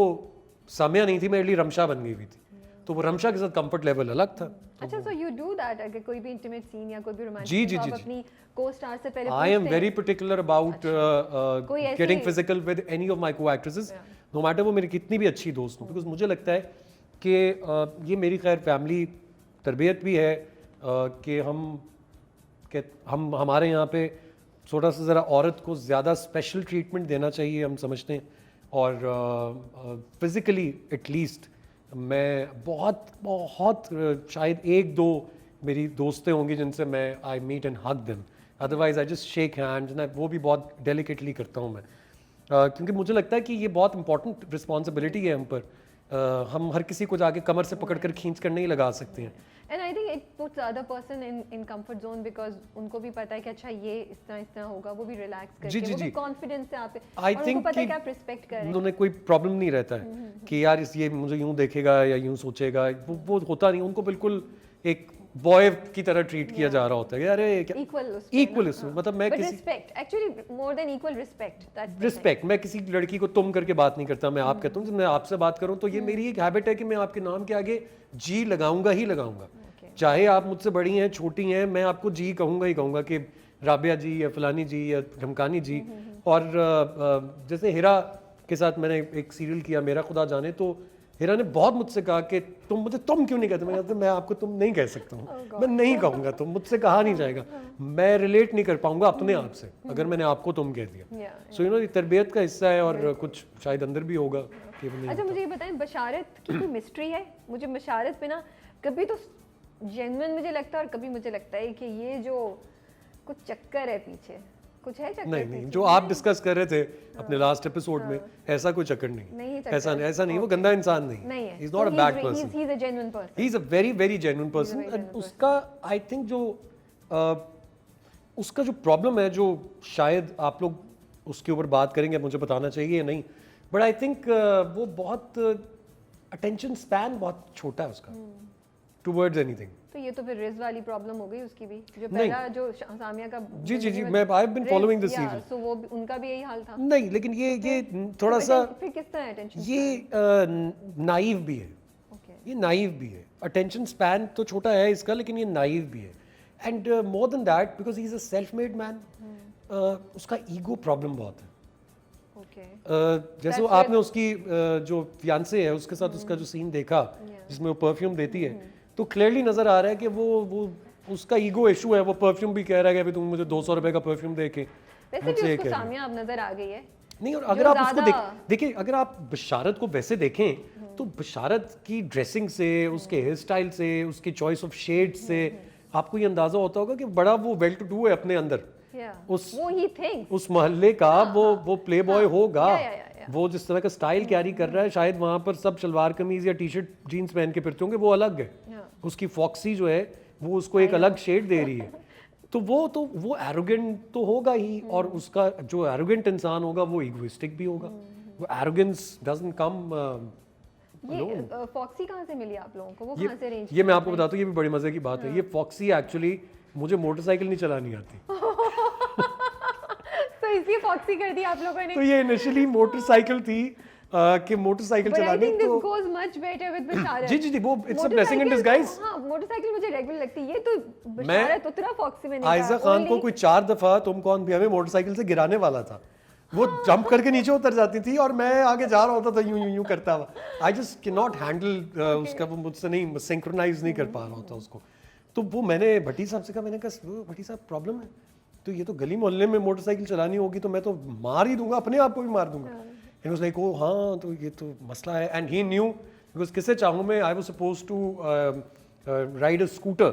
सामिया नहीं थी, मेरे लिए रमशा बन गई हुई थी, तो वो रमशा के साथ कंफर्ट लेवल अलग था. अच्छा, सो यू डू दैट अगर कोई भी इंटीमेट सीन या कोई भी रोमांटिक जी, सीन जी, आप जी. अपनी को-स्टार से पहले I am पूछते very हैं? particular about कोई ऐसी- getting physical with any of my co-actresses, no matter वो मेरी कितनी भी अच्छी दोस्त हो, because मुझे लगता है कि ये मेरी खैर फैमिली तरबियत भी है कि हम हमारे यहाँ पे थोड़ा सा ज़रा औरत को ज़्यादा स्पेशल ट्रीटमेंट देना चाहिए, हम समझते हैं. और फिज़िकली एटलीस्ट मैं बहुत बहुत शायद एक दो मेरी दोस्तें होंगी जिनसे मैं I meet and hug them, otherwise I just shake hands, and वो भी बहुत डेलिकेटली करता हूँ मैं, क्योंकि मुझे लगता है कि ये बहुत इंपॉर्टेंट रिस्पॉन्सिबिलिटी है हम पर. हम हर किसी को जाके कमर से पकड़ कर खींच कर नहीं लगा सकते हैं. And I think it puts the other person in comfort zone because उनको भी पता है कि अच्छा ये इस तरह होगा, वो भी रिलैक्स करके, वो भी कॉन्फिडेंस से आप आई और थिंक उनको पता है कि आप रिस्पेक्ट कर रहे हैं. उन्होंने कोई प्रॉब्लम नहीं रहता है कि यार ये मुझे यूं देखेगा या यूं सोचेगा, वो होता नहीं. उनको बिल्कुल एक बॉय की तरह ट्रीट किया जा रहा होता है. अरे इक्वल मतलब मैं किसी respect, actually more than equal respect, मैं किसी लड़की को तुम करके बात नहीं करता, मैं आप कहता हूँ. जब मैं आपसे बात करूँ तो ये मेरी एक हैबिट है कि मैं आपके नाम के आगे जी लगाऊंगा ही लगाऊंगा, चाहे आप मुझसे बड़ी हैं छोटी हैं, मैं आपको जी कहूंगा ही कहूंगा कि राबिया जी या फलानी जी या ढमकानी जी. और जैसे हिरा के साथ मैंने एक सीरियल किया मेरा खुदा जाने, तो हिरा ने बहुत मुझसे कहा कि तुम मुझे तुम क्यों नहीं कहते. मैं कहता मैं आपको तुम नहीं कह सकता हूँ, मैं नहीं कहूँगा, तुम मुझसे कहा नहीं जाएगा, मैं रिलेट नहीं कर पाऊंगा अपने आप से अगर मैंने आपको तुम कह दिया. सो ये तरबियत का हिस्सा है और कुछ शायद अंदर भी होगा. अच्छा, मुझे ये बताएं बशारत की कोई मिस्ट्री है? मुझे बशारत पे ना कभी तो जेन्युइन मुझे लगता है और कभी मुझे लगता है कि ये जो कुछ चक्कर है पीछे, कुछ है चक्कर? नहीं, जो आप डिस्कस कर रहे थे अपने लास्ट एपिसोड में, ऐसा कोई चक्कर नहीं. ऐसा नहीं, वो गंदा इंसान नहीं है. He's not a bad person. He's a genuine person. He's a very very genuine person. उसका आई थिंक जो उसका जो प्रॉब्लम है, जो शायद आप लोग उसके ऊपर बात करेंगे, मुझे बताना चाहिए या नहीं, बट आई थिंक वो बहुत अटेंशन स्पैन बहुत छोटा है उसका टुवर्ड्स एनीथिंग. तो ये तो फिर रिज वाली प्रॉब्लम हो गई उसकी भी, जो पहला जो सामिया का. जी मैं I have been following the series, so वो उनका भी यही हाल था. नहीं, लेकिन ये थोड़ा सा फिर किस तरह अटेंशन, ये नाइव भी है. ये नाइव भी है. अटेंशन स्पैन तो छोटा है इसका, लेकिन ये नाइव भी है. And more than that, because he is a self made man, उसका ईगो प्रॉब्लम बहुत है. जैसे आपने उसकी जो फियांसे है उसके साथ उसका जो सीन देखा जिसमें वो परफ्यूम देती है, तो क्लियरली नजर आ रहा है कि वो उसका ईगो इशू है. वो परफ्यूम भी कह रहा है कि तुम मुझे 200 रुपए का परफ्यूम दे के मुझसे कह सामिया अब नजर आ गई है. नहीं, और अगर आप उसको देखिए, अगर आप बशारत को वैसे देखें तो बशारत की ड्रेसिंग से, उसके हेयर स्टाइल से, उसकी चॉइस ऑफ शेड से आपको ये अंदाजा होता होगा कि बड़ा वो वेल टू डू है अपने अंदर. उस मोहल्ले का वो प्ले बॉय होगा. वो जिस तरह का स्टाइल कैरी कर रहा है, शायद वहां पर सब शलवार कमीज या टी शर्ट जीन्स पहन के फिरते होंगे, वो अलग है. उसकी फॉक्सी जो है वो उसको एक अलग शेड दे रही है. तो वो एरोगेंट तो होगा ही, और उसका जो एरोगेंट इंसान होगा वो इगोइस्टिक भी होगा. वो एरोगेंस डजंट कम. ये फॉक्सी कहाँ से मिली आप लोगों को? वो कहाँ से अरेंज? ये मैं आपको बताता हूँ, ये भी बड़ी मजे की बात है. ये फॉक्सी एक्चुअली मुझे मोटरसाइकिल नहीं चलानी आती. तो इसलिए फॉक्सी कर दी आप लोगों ने. तो ये इनिशियली मोटरसाइकिल थी कि मोटरसाइकिल But I चलाने think this तो goes much better with Basharat. जी जी जी, वो it's a blessing in disguise. हाँ, मोटरसाइकिल मुझे रेगुलर लगती है, ये तो बशारत उतना फॉक्सी में नहीं आयजा खान को कोई 4 दफा तुम कौन भी हमें मोटरसाइकिल से गिराने वाला था, वो जंप करके नीचे उतर जाती थी और मैं आगे जा रहा होता था यूं यूं यूं करता हुआ। I just can not handle उसका, वो मुझसे नहीं सिंक्रोनाइज नहीं कर पा रहा होता उसको। तो वो मैंने भट्टी साहब से कहा, मैंने कहा भट्टी साहब प्रॉब्लम है, तो ये तो गली मोहल्ले में मोटरसाइकिल चलानी होगी तो मैं तो मार ही दूंगा, अपने आप को भी मार दूंगा। एंड वाज लाइक, ओ हाँ तो ये तो मसला है। एंड ही न्यू बिकॉज किससे चाहूँ मैं, I was suppose to ride a scooter,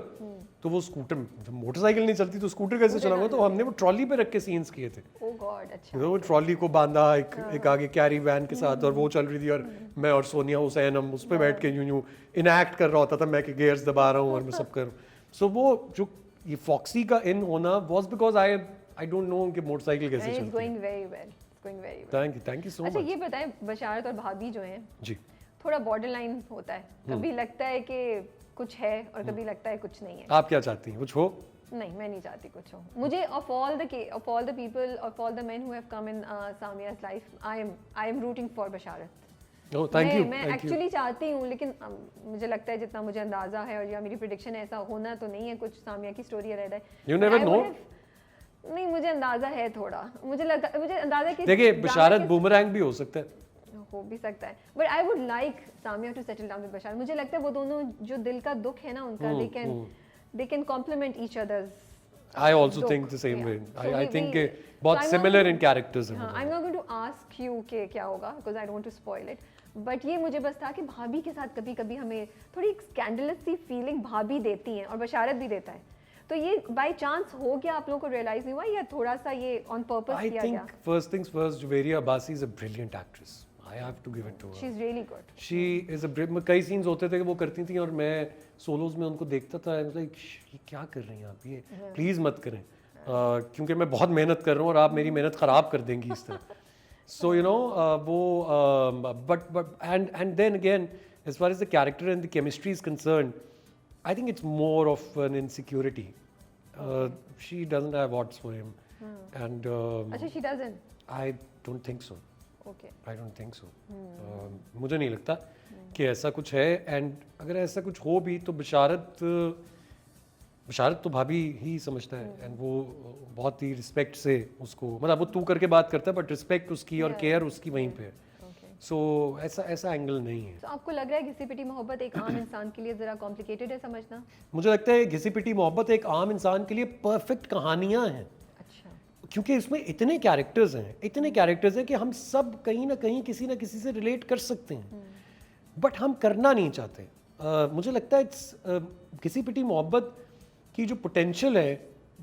तो वो स्कूटर, जब मोटरसाइकिल नहीं चलती तो स्कूटर कैसे चलाऊंगा, तो हमने वो ट्रॉली पे रख के सीन्स किए थे। ओह गॉड, अच्छा। तो वो ट्रॉली को बांधा एक आगे कैरी वैन के साथ और वो चल रही थी और मैं और सोनिया हुसैन हम उस पर बैठ के यूं यूं इनएक्ट कर रहा होता था मैं कि गियर्स दबा रहा हूँ और मैं सब कर रहा हूँ। सो वो जो ये फॉक्सी का इन होना was because I don't know कि मोटरसाइकिल कैसे इट्स चलती है। Going very well, it's going very well. Thank you so अच्छा मच। ये बताएं, बशारत और भाभी जो हैं जी थोड़ा बॉर्डर लाइन होता है, कभी लगता है कि कुछ है और कभी लगता है कुछ नहीं है। आप क्या चाहती हैं, कुछ हो? नहीं, मैं नहीं चाहती कुछ हो। मुझे of all the people, of all the men who have come in Samia's life, I am rooting for Basharat. Oh, thank you, मैं thank you. एक्चुअली चाहती हूँ, लेकिन मुझे लगता है जितना मुझे अंदाजा है और या मेरी प्रिडिक्शन ऐसा होना तो नहीं है, कुछ सामिया की स्टोरी रह है। You never know. नहीं, मुझे अंदाजा है थोड़ा, मुझे अंदाजा है कि देखिए बशारत बूमरैंग भी हो सकता है, हो भी सकता है, but I would like Samia to settle down with Basharat. मुझे लगता है वो दोनों जो दिल का दुख है ना उनका, they can complement each other's. I also think the same way. I think बहुत similar in characters हैं। हाँ, I'm not going to ask you कि क्या होगा because I don't want to spoil it. But ये मुझे बस था कि भाभी के साथ कभी कभी हमें थोड़ी स्कैंडलस सी फीलिंग भाभी देती हैं और बशारत भी देता है, तो ये बाय चांस हो गया, आप लोगों को रियलाइज नहीं हुआ या थोड़ा सा ये ऑन पर्पस किया गया? I think first things first, Juveria Abbasi is a brilliant actress. I have to give it to her. She's really good. She is a कई सीन्स होते थे कि वो करती थी और मैं सोलोज में उनको देखता था, I was like, ये क्या कर रही हैं आप, ये प्लीज मत करें, क्योंकि मैं बहुत मेहनत कर रहा हूँ और आप मेरी मेहनत खराब कर देंगी इस तरह। So you know वो but and then again as far as the character and the chemistry is concerned, I think it's more of an insecurity. She doesn't have odds for him, and अच्छा, she doesn't. I don't think so. Okay. I don't think so. मुझे नहीं लगता कि ऐसा कुछ है, एंड अगर ऐसा कुछ हो भी तो बशारत तो भाभी ही समझता है, एंड वो बहुत ही रिस्पेक्ट से उसको, मतलब वो तू करके बात करता है बट रिस्पेक्ट उसकी और केयर उसकी वहीं पे है। सो ऐसा एंगल नहीं है। तो आपको लग रहा है घिसी पिटी मोहब्बत एक आम इंसान के लिए जरा कॉम्प्लिकेटेड है समझना? मुझे लगता है घिसी पिटी मोहब्बत एक आम इंसान के लिए परफेक्ट कहानियां हैं, क्योंकि इसमें इतने कैरेक्टर्स हैं कि हम सब कहीं ना कहीं किसी ना किसी से रिलेट कर सकते हैं, बट हम करना नहीं चाहते। मुझे लगता है घिसी पिटी मोहब्बत की जो पोटेंशियल है,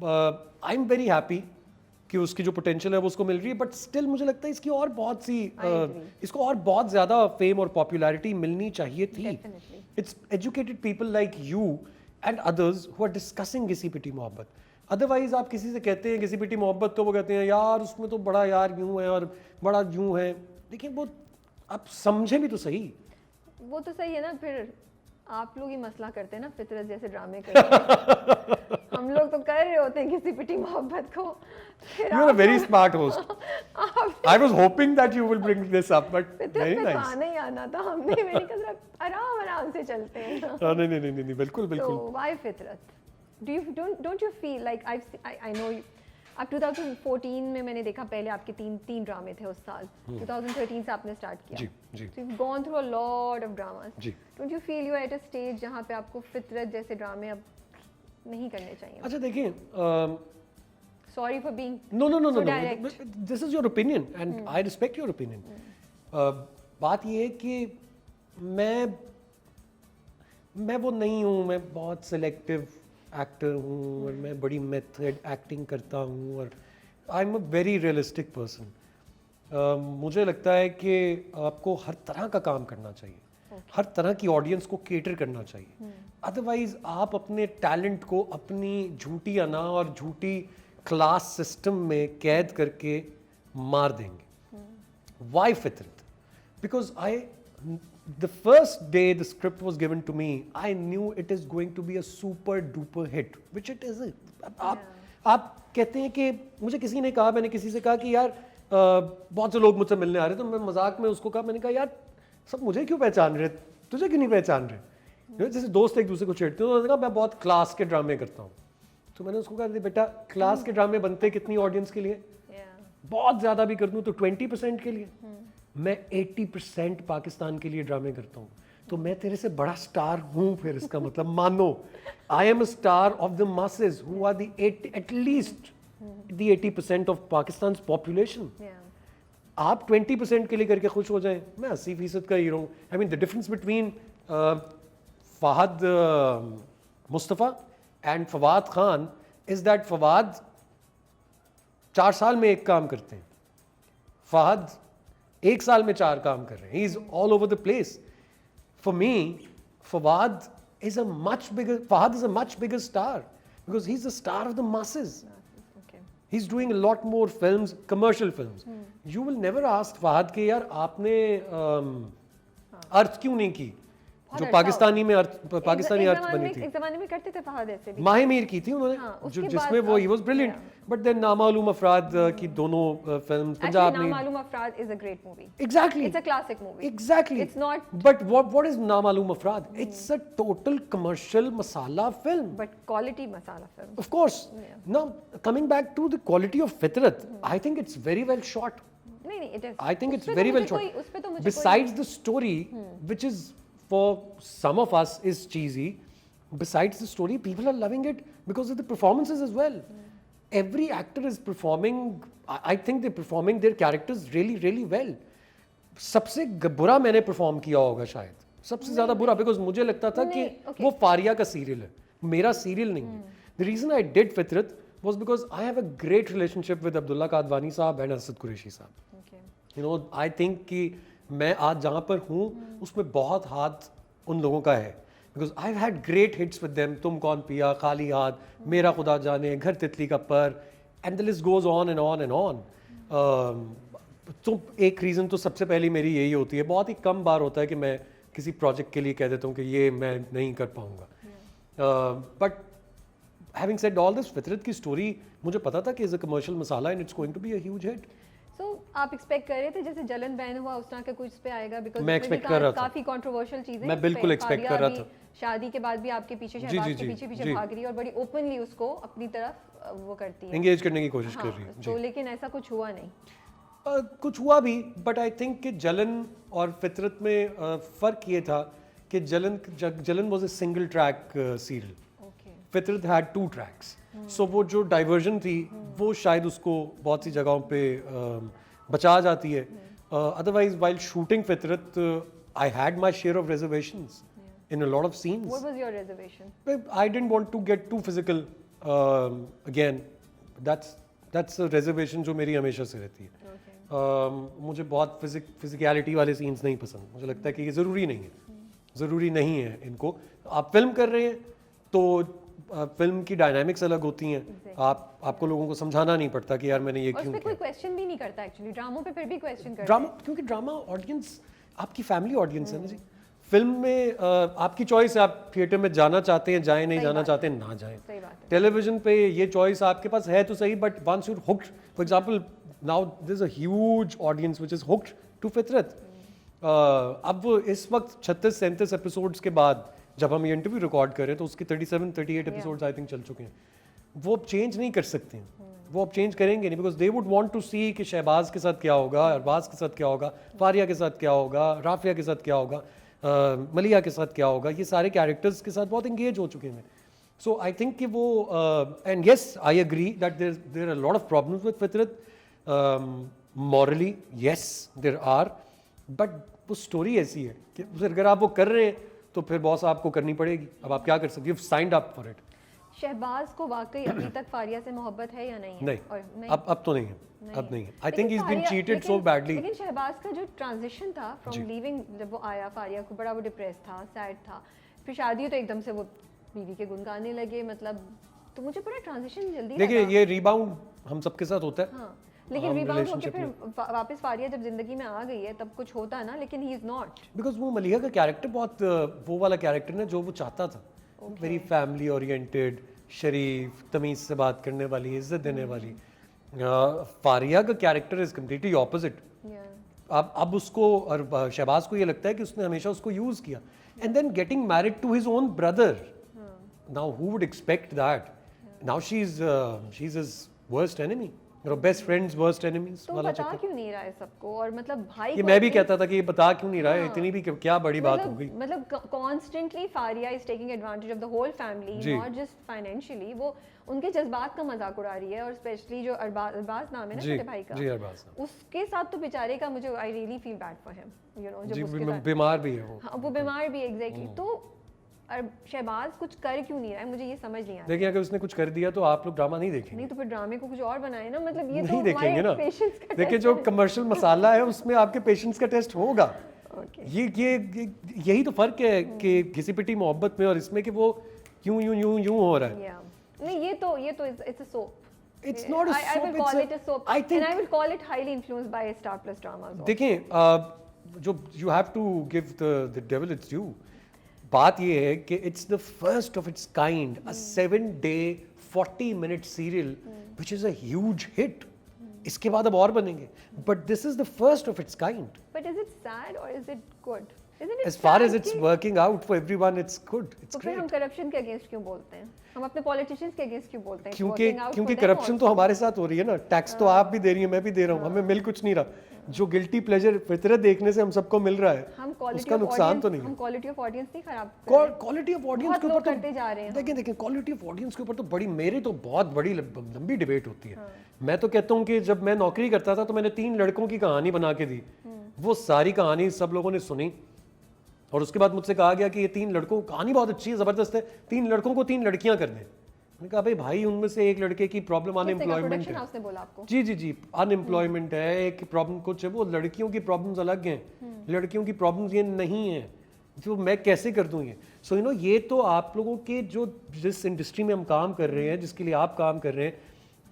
आई एम वेरी हैप्पी कि उसकी जो पोटेंशियल है वो उसको मिल रही है, बट स्टिल मुझे लगता है इसकी और बहुत सी इसको और बहुत ज़्यादा फेम और पॉपुलैरिटी मिलनी चाहिए थी। It's educated people like you and others who are discussing Ghisi Piti Mohabbat. Otherwise आप किसी से कहते हैं घिसी पिटी मोहब्बत तो वो कहते हैं यार उसमें तो बड़ा यार यूं है और बड़ा यूं है, लेकिन वो आप समझे भी तो सही। वो तो सही है ना, फिर आप लोग ही मसला करते हैं ना, फितरत जैसे ड्रामे करते हैं। हम लोग तो कर रहे होते हैं किसी पिटी मोहब्बत को। You are a very smart host. I was hoping that you will bring this up, but very nice. आना ही आना था हमने, मैंने कहा आराम से चलते हैं। नहीं बिल्कुल। So why फितरत? Don't you feel like I know you, अब 2014 में मैंने देखा, पहले आपके तीन ड्रामे थे उस साल, 2013 से आपने स्टार्ट किया। जी। So you've gone through a lot of dramas. Ji. Don't you feel you are at a stage जहाँ पे आपको फितरत जैसे ड्रामे अब नहीं करने चाहिए? अच्छा देखिए, Sorry for being no. so direct. This is your opinion and I respect your opinion. बात ये है कि मैं वो नहीं हूँ, मैं बहुत सिलेक्टिव एक्टर हूँ और मैं बड़ी मेथड एक्टिंग करता हूँ और आई am a very realistic person. मुझे लगता है कि आपको हर तरह का काम करना चाहिए, हर तरह की ऑडियंस को केटर करना चाहिए, अदरवाइज आप अपने टैलेंट को अपनी झूठी अना और झूठी क्लास सिस्टम में कैद करके मार देंगे। वाई फितरत? Because the first day the script was given to me, I knew it is going to be a super duper hit, which it is. आप कहते हैं कि मुझे किसी ने कहा, मैंने किसी से कहा कि यार बहुत से लोग मुझसे मिलने आ रहे, तो मैं मजाक में उसको कहा, मैंने कहा यार सब मुझे क्यों पहचान रहे, तुझे क्यों नहीं पहचान रहे, जैसे दोस्त एक दूसरे को छेड़ते हो। तो कहा मैं बहुत क्लास के ड्रामे करता हूँ। तो मैंने उसको कहा बेटा क्लास के ड्रामे बनते कितनी ऑडियंस के लिए, बहुत ज्यादा भी कर दूं तो 20% के लिए, मैं 80% पाकिस्तान के लिए ड्रामे करता हूँ। तो मैं तेरे से बड़ा स्टार हूँ, फिर इसका मतलब मानो I am a star of the masses who are the at least the 80% of Pakistan population. आप 20% के लिए करके खुश हो जाएं, मैं 80% का हीरो हूँ। I mean the difference between Fahad Mustafa and Fawad Khan is that Fawad 4 साल में एक काम करते हैं, फहद 1 साल में 4 काम कर रहे हैं। He is all over the place. For me Fawad is a much bigger, Fahad is a much bigger star because he's the star of the masses. Okay. He's doing a lot more films, commercial films. You will never ask Fahad के यार आपने अर्थ क्यों नहीं की, जो पाकिस्तानी में पाकिस्तानी अर्थ बनी थी। एक जमाने में करते थे फहद ऐसे भी। माहे मीर की थी उन्होंने, जो जिसमें वो ही was brilliant. But then Namaloom Afraad की दोनों फिल्म्स पंजाब में। Namaloom Afraad is a great movie. Exactly, it's a classic movie. Exactly, it's not, but what is Namaloom Afraad? It's a total commercial masala film, but quality masala film. of course. Now coming back to the quality of Fitrat, I think it's very well shot. नहीं, it is. I think it's very well shot. उस पे तो मुझे Besides the story, which is for some of us is cheesy, besides the story, people are loving it because of the performances as well. Every actor is performing. I think they're performing their characters really, really well. सबसे बुरा मैंने परफॉर्म किया होगा शायद, सबसे ज्यादा बुरा, बिकॉज मुझे लगता था कि वो फारिया का सीरियल है, मेरा सीरियल नहीं है। द रीजन आई डिड फितरत was because I have a great relationship with Abdullah Kadwani साहब and असद कुरैशी साहब। You know, I think कि मैं आज जहाँ पर हूँ उसमें बहुत हाथ उन लोगों का है, because I've had great hits with them, तुम कौन पिया, खाली हाथ, मेरा खुदा जाने, घर तितली का पर, and the list goes on and on and on. तो एक रीज़न तो सबसे पहली मेरी यही होती है, बहुत ही कम बार होता है कि मैं किसी प्रोजेक्ट के लिए कह देता हूँ कि ये मैं नहीं कर पाऊँगा। But having said all this, Fitrat की स्टोरी मुझे पता था कि is a commercial masala and it's going to be a huge hit. So, आप एक्सपेक्ट कर रहे थे जैसे जलन बैन हुआ उस तरह के कुछ पे आएगा? बिकॉज़ मैं एक्सपेक्ट कर रहा था, काफी कंट्रोवर्शियल चीजें, मैं बिल्कुल एक्सपेक्ट कर रहा था। शादी के बाद भी आपके पीछे, शहबाज के पीछे भाग रही है और बड़ी ओपनली उसको अपनी तरफ वो करती है, एंगेज करने की कोशिश कर रही है। तो लेकिन ऐसा कुछ हुआ नहीं। कुछ हुआ भी, बट आई थिंक कि जलन और फितरत में फ़र्क ये था कि जलन was a single track serial, फितरत हैड 2 ट्रैक्स। सो वो जो डाइवर्जन थी वो शायद उसको बहुत सी जगहों पे बचा जाती है। अदरवाइज व्हाइल शूटिंग फितरत I had my share of reservations in a lot of scenes. What was your reservation? I didn't want to get too physical. Again, that's a reservation जो मेरी हमेशा से रहती है। मुझे बहुत फिजिकलिटी वाले सीन्स नहीं पसंद। मुझे लगता है कि ये ज़रूरी नहीं है इनको। आप फिल्म कर रहे हैं तो फिल्म की डायनामिक्स अलग होती हैं। आपको लोगों को समझाना नहीं पड़ता कि यार मैंने ये क्यों किया। कोई क्वेश्चन भी नहीं करता एक्चुअली, ड्रामों पे फिर भी क्वेश्चन करते हैं। ड्रामा, क्योंकि ड्रामा ऑडियंस आपकी फैमिली ऑडियंस है ना जी। फिल्म में आपकी चॉइस है, आप थिएटर में जाना चाहते हैं जाएं, नहीं जाना चाहते हैं ना जाएं। टेलीविजन पे ये चॉइस आपके पास है तो सही, but once you hooked, for example now there is a huge audience which is hooked to Fitrat. अब इस वक्त 36-37 एपिसोड्स के बाद जब हम ये इंटरव्यू रिकॉर्ड कर रहे हैं तो उसके 37-38 एपिसोड्स आई थिंक चल चुके हैं। वो अब चेंज नहीं कर सकते हैं, वो अब चेंज करेंगे नहीं, because they would want to see कि शहबाज के साथ क्या होगा, अरबाज के साथ क्या होगा, फारिया के साथ क्या होगा, राफिया के साथ क्या होगा, मलिया के साथ क्या होगा। ये सारे कैरेक्टर्स के साथ बहुत इंगेज हो चुके हैं। सो आई थिंक कि वो and yes I agree that there are lot of problems with Fitrat morally, yes there are, but वो स्टोरी ऐसी है कि अगर आप वो कर रहे हैं तो फिर बॉस आपको करनी पड़ेगी। अब आप क्या कर सकते, you have signed up for it. Shahbaz को वाकई अभी तक फारिया से मोहब्बत है या नहीं है? नहीं, अब तो नहीं है, अब नहीं है। I think he is been cheated so badly. लेकिन शहबाज का जो ट्रांजिशन था फ्रॉम लीविंग, जब वो आया फारिया को, बड़ा वो डिप्रेस था, सैड था, फिर शादी हुई तो एकदम से वो बीवी के गुण गाने लगे, मतलब तो मुझे पूरा ट्रांजिशन जल्दी लगा। देखिए ये रिबाउंड हम सबके साथ होता है। हाँ, लेकिन रिबाउंड होके फिर वापस फारिया जब जिंदगी में आ गई है तब कुछ होता है ना, लेकिन ही इज नॉट, बिकॉज वो मलिया का कैरेक्टर बहुत वो वाला कैरेक्टर ना जो वो चाहता था, वेरी फैमिली ओरिएंटेड, शरीफ, तमीज़ से बात करने वाली, इज्जत देने वाली। फारिया का कैरेक्टर इज कम्प्लीटली ऑपोजिट। अब उसको और शहबाज को ये लगता है कि उसने हमेशा उसको यूज किया, and then getting married to his own brother, now who would expect that? Now she is his worst enemy, best friends worst enemies तो वाला बता चक्कर। क्यों नहीं रहा है सबको? और मतलब भाई ये को मैं भी अपनी- कहता था कि ये बता क्यों नहीं रहा है, इतनी भी क्या बड़ी बात हो गई। मतलब constantly Faria is taking advantage of the whole family, जी। Not just financially. वो उनके जज्बात का मजाक उड़ा रही है, और स्पेशली जो अरबाज नाम है ना जी छोटे भाई का, जी अरबाज साहब। उसके साथ तो बेचारे का मुझे I really feel bad for him, you know, जी जब उसके साथ बीमार भी है वो। हाँ, वो बीमार भी एग्जैक्टली। तो शहबाज कुछ कर क्यों नहीं रहा है, मुझे ये समझ नहीं आ रहा। देखिए अगर उसने कुछ कर दिया तो आप लोग ड्रामा नहीं देखेंगे, नहीं तो फिर ड्रामे को कुछ और बनाए ना, मतलब ये नहीं तो देखेंगे ना। पेशेंस का देखिए जो कमर्शियल मसाला है उसमें आपके पेशेंस का टेस्ट होगा। ओके ये यही तो फर्क है कि घिसी पिटी मोहब्बत में और इसमें कि वो यूं यूं यूं यूं हो रहा है। या नहीं, ये तो it's a soap. It's not a I soap, will it's call a- it a soap, I think- and I will call it highly influenced by Star Plus dramas also. देखें जो you have to give the devil its due. बात ये है कि it's the first of its kind, a 7-day 40-minute serial which is a huge hit. इसके बाद अब और बनेंगे, but this is the first of its kind. But is it sad or is it good? Isn't it As far sad as it's कि- working out for everyone, it's good, it's तो फिर हम great. करप्शन के अगेंस्ट क्यों बोलते हैं? हम अपने पॉलिटिशियंस के अगेंस्ट क्यों बोलते हैं? It's क्योंकि working out क्योंकि for them करप्शन तो also. हमारे साथ हो रही है ना। टैक्स तो आप भी दे रही हैं, मैं भी दे रहा हूँ, हमें मिल कुछ नहीं रहा। जो गिल्टी प्लेजर फितरत देखने से हम सबको मिल रहा है, हम क्वालिटी उसका ऑफ नुकसान तो ऑडियंस, नहीं हम है। क्वालिटी ऑफ ऑडियंस नहीं खराब कर रहे हैं। क्वालिटी ऑफ ऑडियंस बहुत के लोग ऊपर करते जा रहे हैं। देखिए देखिए क्वालिटी ऑफ ऑडियंस के ऊपर तो बड़ी मेरे तो बहुत बड़ी लंबी डिबेट होती है। मैं तो कहता हूँ कि जब मैं नौकरी करता था तो मैंने 3 लड़कों की कहानी बना के दी, वो सारी कहानी सब लोगों ने सुनी, और उसके बाद मुझसे कहा गया कि ये 3 लड़कों कहानी बहुत अच्छी है, जबरदस्त है, 3 लड़कों को 3 लड़कियां कर दें। मैंने कहा भाई उनमें से एक लड़के की प्रॉब्लम अनएम्प्लॉयमेंट प्रोडक्शन है। हाउस ने बोला आपको? जी जी जी अनएम्प्लॉयमेंट है, एक प्रॉब्लम कुछ है, वो लड़कियों की प्रॉब्लम्स अलग हैं, लड़कियों की प्रॉब्लम्स ये नहीं है, जो मैं कैसे कर दूँ ये। सो यू नो ये तो आप लोगों के जो जिस इंडस्ट्री में हम काम कर रहे हैं, जिसके लिए आप काम कर रहे हैं,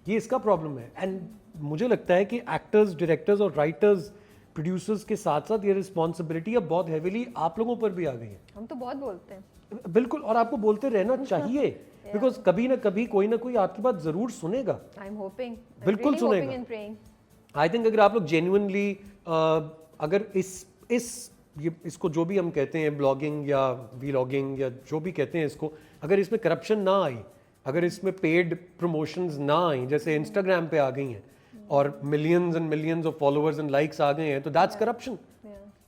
ये इसका प्रॉब्लम है। एंड मुझे लगता है कि एक्टर्स, डायरेक्टर्स और राइटर्स, प्रोड्यूसर्स के साथ साथ ये रिस्पॉन्सिबिलिटी अब बहुत हैवीली आप लोगों पर भी आ गई है। हम तो बहुत बोलते हैं। बिल्कुल, और आपको बोलते रहना चाहिए, बिकॉज कभी ना कभी कोई ना कोई आपकी बात जरूर सुनेगा। आई एम होपिंग, बिल्कुल सुनेगा। And praying. आई थिंक अगर आप लोग जेन्युइनली अगर इसको जो भी हम कहते हैं ब्लॉगिंग या वीलॉगिंग या जो भी कहते हैं इसको, अगर इसमें करप्शन ना आई, अगर इसमें पेड प्रमोशंस ना आई, जैसे इंस्टाग्राम पे आ गई हैं और millions and millions of followers and likes आ गए हैं, तो दैट्स करप्शन।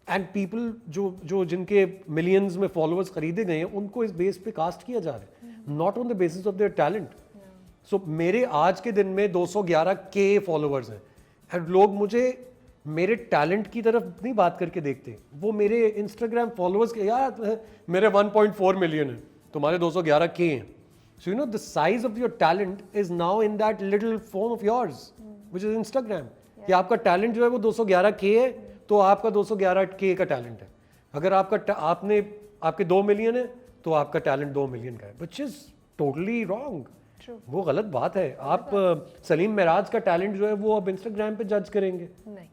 एंड पीपल जो जिनके मिलियंस में फॉलोअर्स खरीदे गए हैं, उनको इस बेस पे कास्ट किया जा रहा है, not on the basis of their talent. So मेरे आज के दिन में 211K फॉलोअर्स हैं, एंड लोग मुझे मेरे टैलेंट की तरफ नहीं बात करके देखते, वो मेरे इंस्टाग्राम फॉलोअर्स के, यार मेरे 1.4 मिलियन है, तुम्हारे 211K हैं। सो you know the size of your talent is now in that little phone of yours which is Instagram. कि आपका टैलेंट जो है वो 211K है, तो आपका 211K का टैलेंट है। अगर आपके 2 मिलियन है तो आपका टैलेंट 2 मिलियन का है, व्हिच इज टोटली रॉन्ग। वो गलत बात है। आप सलीम महराज का टैलेंट जो है वो अब इंस्टाग्राम पे जज करेंगे, नहीं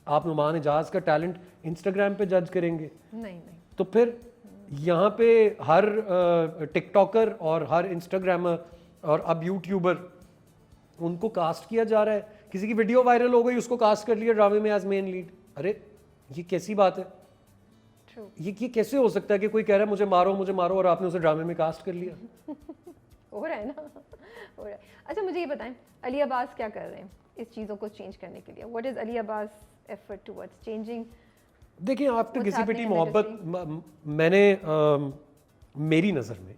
आप नुमान एजाज का टैलेंट इंस्टाग्राम पे जज करेंगे, नहीं। तो फिर यहाँ पे हर टिकटॉकर और हर इंस्टाग्रामर और अब यूट्यूबर, उनको कास्ट किया जा रहा है। किसी की वीडियो वायरल हो गई, उसको कास्ट कर लिया ड्रामे में एज मेन लीड। अरे ये कैसी बात है? ट्रू। ये कैसे हो सकता है कि कोई कह रहा है मुझे मारो और आपने उसे ड्रामे में कास्ट कर लिया? हो रहा है ना, हो रहा है। अच्छा मुझे ये बताएं, अली अब्बास क्या कर रहे हैं इस चीज़ों को चेंज करने के लिए? What is Ali Abbas effort towards changing? देखिए after What's Ghisi Piti happening in the मोहब्बत मैंने मेरी नज़र में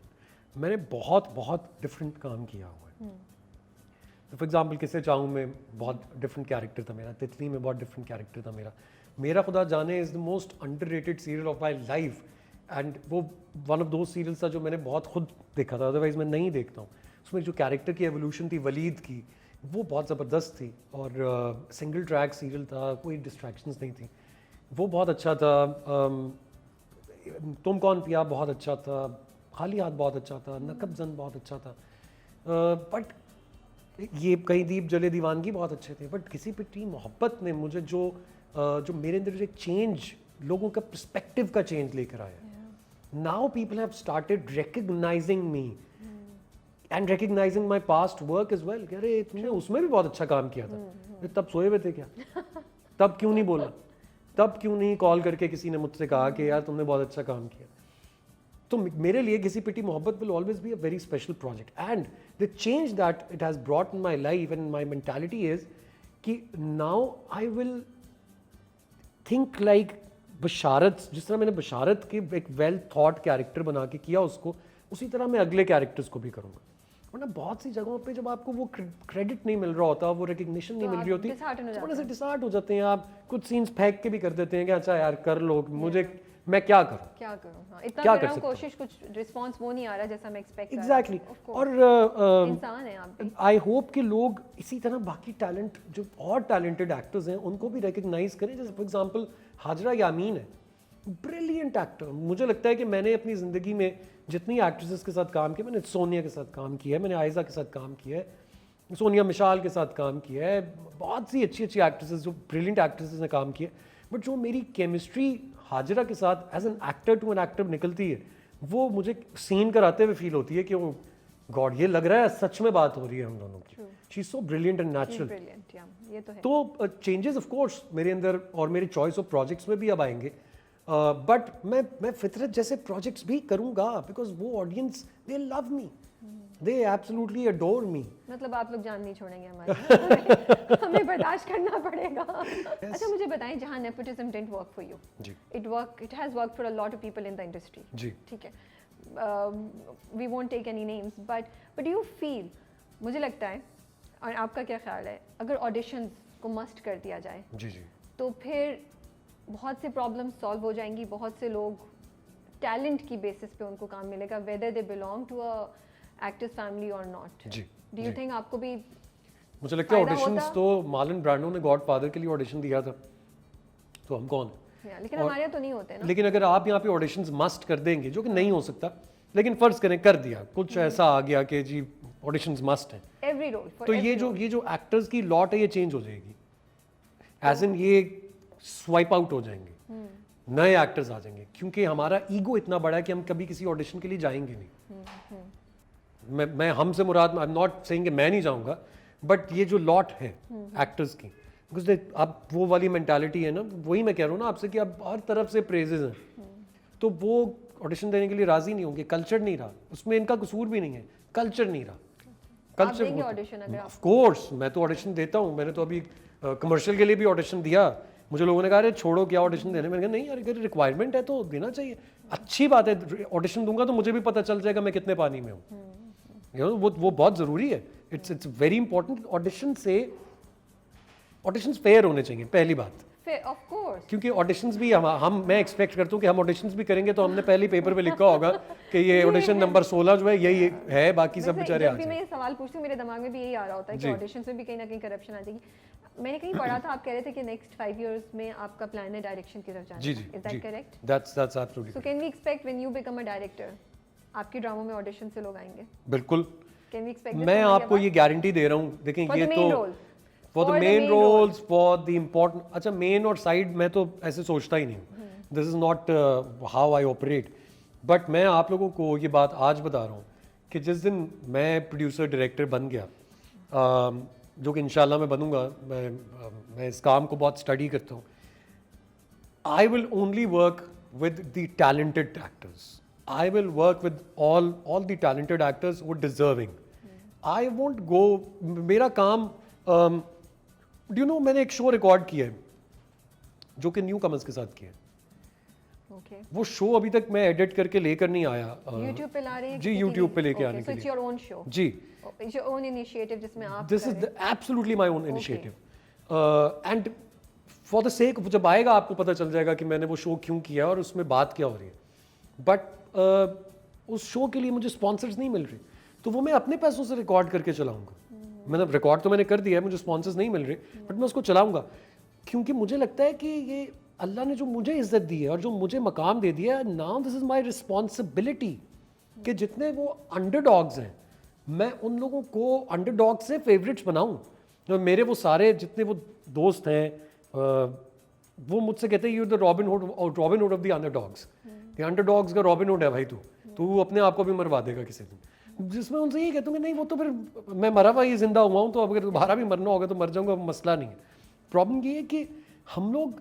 मैंने बहुत डिफरेंट काम किया हुआ है। फॉर एग्जाम्पल किसे चाहूँ मैं, बहुत डिफरेंट कैरेक्टर था मेरा, तितली में बहुत डिफरेंट कैरेक्टर था मेरा खुदा जाने is the most underrated serial of my life, and वो वन ऑफ दो सीरियल्स था जो मैंने बहुत खुद देखा था, अदरवाइज मैं नहीं देखता हूँ। उसमें जो कैरेक्टर की एवोल्यूशन थी वलीद की, वो बहुत ज़बरदस्त थी, और सिंगल ट्रैक सीरियल था, कोई डिस्ट्रैक्शंस नहीं थी, वो बहुत अच्छा था। तुम कौन पिया बहुत अच्छा था, खाली हाथ बहुत अच्छा था, नकब जन बहुत अच्छा था, बट ये कहीं दीप जले दीवानगी बहुत अच्छे थे। बट किसी पिटी मोहब्बत ने मुझे जो मेरे अंदर एक चेंज, लोगों का पर्सपेक्टिव का चेंज लेकर आया। Now people have started recognising me and recognising my past work is well, अरे तुमने उसमें भी बहुत अच्छा काम किया था, तब सोए हुए थे क्या? तब क्यों नहीं बोला? तब क्यों नहीं कॉल करके किसी ने मुझसे कहा कि यार तुमने बहुत अच्छा काम किया? तो मेरे लिए Ghisi Piti Mohabbat will always be a very special project, and the change that it has brought in my life and my mentality is कि now I will think like Basharat, जिस तरह मैंने बशारत के एक वेल थॉट कैरेक्टर बना के किया उसको, उसी तरह मैं अगले कैरेक्टर्स को भी करूँगा। वरना बहुत सी जगहों पे जब आपको वो क्रेडिट नहीं मिल रहा होता, वो रिकग्निशन नहीं मिल रही होती, थोड़े से डिसहार्ट हो जाते हैं आप, कुछ सीन्स फेंक के भी कर देते हैं कि अच्छा यार कर लो, मुझे मैं क्या करूं हाँ, इतना क्या कर सकता हूं, कोशिश, कुछ रिस्पांस वो नहीं आ रहा जैसा मैं एक्सपेक्ट कर रहा। एग्जैक्टली। और इंसान है आप भी। आई होप कि लोग इसी तरह बाकी टैलेंट जो और टैलेंटेड एक्टर्स हैं उनको भी रिकग्नाइज करें। जैसे फॉर एग्जांपल हाजरा यामीन है, ब्रिलियंट एक्टर। मुझे लगता है कि मैंने अपनी ज़िंदगी में जितनी एक्ट्रेसेस के साथ काम किया, मैंने सोनिया के साथ काम किया है, मैंने आयजा के साथ काम किया है, सोनिया मिशाल के साथ काम किया है, बहुत सी अच्छी अच्छी एक्ट्रेसेस जो ब्रिलियंट एक्ट्रेसेस ने काम किया, बट जो मेरी केमिस्ट्री हाजरा के साथ as an actor to an actor निकलती है, वो मुझे सीन कराते हुए फील होती है कि वो गॉड, ये लग रहा है सच में बात हो रही है हम दोनों की। She is so brilliant and natural. ये तो है। तो चेंजेस ऑफ कोर्स मेरे अंदर और मेरी चॉइस ऑफ प्रोजेक्ट्स में भी अब आएंगे, बट मैं फितरत जैसे प्रोजेक्ट्स भी करूंगा, बिकॉज वो audience they love me, they absolutely adore me. मतलब आप लोग जान नहीं छोड़ेंगे हमारी। हमें बर्दाश्त करना पड़ेगा। अच्छा मुझे बताएं, जहाँ nepotism didn't work for you, it has work for a lot of people in the industry, जी ठीक है, we won't take any names, but you feel, मुझे लगता है, और आपका क्या ख्याल है, अगर ऑडिशंस को मस्ट कर दिया जाए जी जी तो फिर बहुत से प्रॉब्लम्स सॉल्व हो जाएंगी, बहुत से लोग टैलेंट की बेसिस पे उनको काम मिलेगा, whether they belong to a actors family और नॉट। जी डू यू थिंक आपको भी मुझे लगता है ऑडिशंस तो मार्लन ब्रांडो ने गॉडफादर के लिए ऑडिशन दिया था, तो हम कौन है? लेकिन हमारे यहाँ तो नहीं होते ना। लेकिन अगर आप यहाँ पे ऑडिशंस मस्ट कर देंगे, जो कि नहीं हो सकता, लेकिन फर्ज करें कर दिया, कुछ ऐसा आ गया कि जी ऑडिशंस मस्ट हैं एवरी रोल, तो ये जो एक्टर्स की लॉट है ये चेंज हो जाएगी, एज इन ये स्वाइप आउट हो जाएंगे, नए एक्टर्स आ जाएंगे, क्योंकि हमारा ईगो इतना बड़ा है कि हम कभी किसी ऑडिशन के लिए जाएंगे नहीं। मैं हमसे मुराद, आई एम नॉट सेइंग कि मैं नहीं जाऊंगा, बट ये जो लॉट है एक्टर्स की, बिकॉज अब वो वाली मेंटालिटी है ना, वही मैं कह रहा हूँ ना आपसे कि अब हर तरफ से प्रेजेस हैं, तो वो ऑडिशन देने के लिए राजी नहीं होंगे। कल्चर नहीं रहा, उसमें इनका कसूर भी नहीं है, कल्चर नहीं रहा। कल्चर ऑफ कोर्स मैं तो ऑडिशन देता हूँ, मैंने तो अभी कमर्शियल के लिए भी ऑडिशन दिया, मुझे लोगों ने कहा अरे छोड़ो क्या ऑडिशन देने, मैंने कहा नहीं यार, अगर रिक्वायरमेंट है तो देना चाहिए। अच्छी बात है, ऑडिशन दूंगा तो मुझे भी पता चल जाएगा मैं कितने पानी में हूँ, वो बहुत ज़रूरी है, it's very important. Auditions fair होने चाहिए, पहली बात, ऑफ कोर्स, क्योंकि ऑडिशंस भी मैं एक्सपेक्ट करता हूँ कि हम ऑडिशंस भी करेंगे तो हमने पहले पेपर पे लिखा होगा कि ये ऑडिशन नंबर 16 जो है यही है, बाकी सब बेचारे आ जाए। मैं ये सवाल पूछती हूँ, मेरे दिमाग में भी यही आ रहा होता है कि ऑडिशंस में भी कहीं ना कहीं करप्शन आ जाएगी। मैंने कहीं पढ़ा था, आप कह रहे थे कि नेक्स्ट 5 इयर्स में आपका प्लान है डायरेक्शन की तरफ जाने का, is that correct? That's absolutely. So can we expect when you become a director, आपके ड्रामों में ऑडिशन से लोग आएंगे? बिल्कुल, कैन वी एक्सपेक्ट? मैं आपको ये गारंटी दे रहा हूँ। देखें ये तो for the main roles, for the important, अच्छा मेन और साइड मैं तो ऐसे सोचता ही नहीं हूँ, this is not how I operate. But मैं आप लोगों को ये बात आज बता रहा हूँ कि जिस दिन मैं प्रोड्यूसर डायरेक्टर बन गया, जो कि इंशाल्लाह मैं बनूंगा, मैं इस काम को बहुत स्टडी करता हूँ, I will only work with the talented actors, I will work with all the talented actors वो डिजर्विंग। आई वोंट गो, मेरा काम यू नो, मैंने एक शो रिकॉर्ड किया है जो कि न्यू कमर्स के साथ किया है। Okay. वो शो अभी तक मैं एडिट करके लेकर नहीं आया। YouTube पे ला रहे हैं? जी, YouTube पे लेके आने के लिए। So it's your own show? Ji, it's your own initiative जिसमें आप this is absolutely my own initiative, and for the sake, जब आएगा आपको पता चल जाएगा कि मैंने वो शो क्यों किया और उसमें बात क्या हो रही है। बट उस शो के लिए मुझे स्पॉन्सर्स नहीं मिल रहे, तो वो मैं अपने पैसों से रिकॉर्ड करके चलाऊंगा। मतलब रिकॉर्ड तो मैंने कर दिया है, मुझे स्पॉन्सर्स नहीं मिल रहे, बट मैं उसको चलाऊंगा, क्योंकि मुझे लगता है कि ये अल्लाह ने जो मुझे इज्जत दी है और जो मुझे मकाम दे दिया है, now this is my responsibility कि जितने वो अंडरडॉग्स हैं, मैं उन लोगों को अंडरडॉग से फेवरेट्स बनाऊं। तो मेरे वो सारे जितने वो दोस्त हैं, वो मुझसे कहते हैं you the robin hood of the underdogs. The underdogs का रॉबिन हुड है भाई, तू अपने आप को भी मरवा देगा किसी दिन। जिसमें उनसे ये कहता हूँ कि नहीं वो तो फिर मैं मरा हुआ ही जिंदा हुआ हूँ, तो अगर दोबारा भी मरना होगा तो मर जाऊंगा, मसला नहीं है। प्रॉब्लम ये है कि हम लोग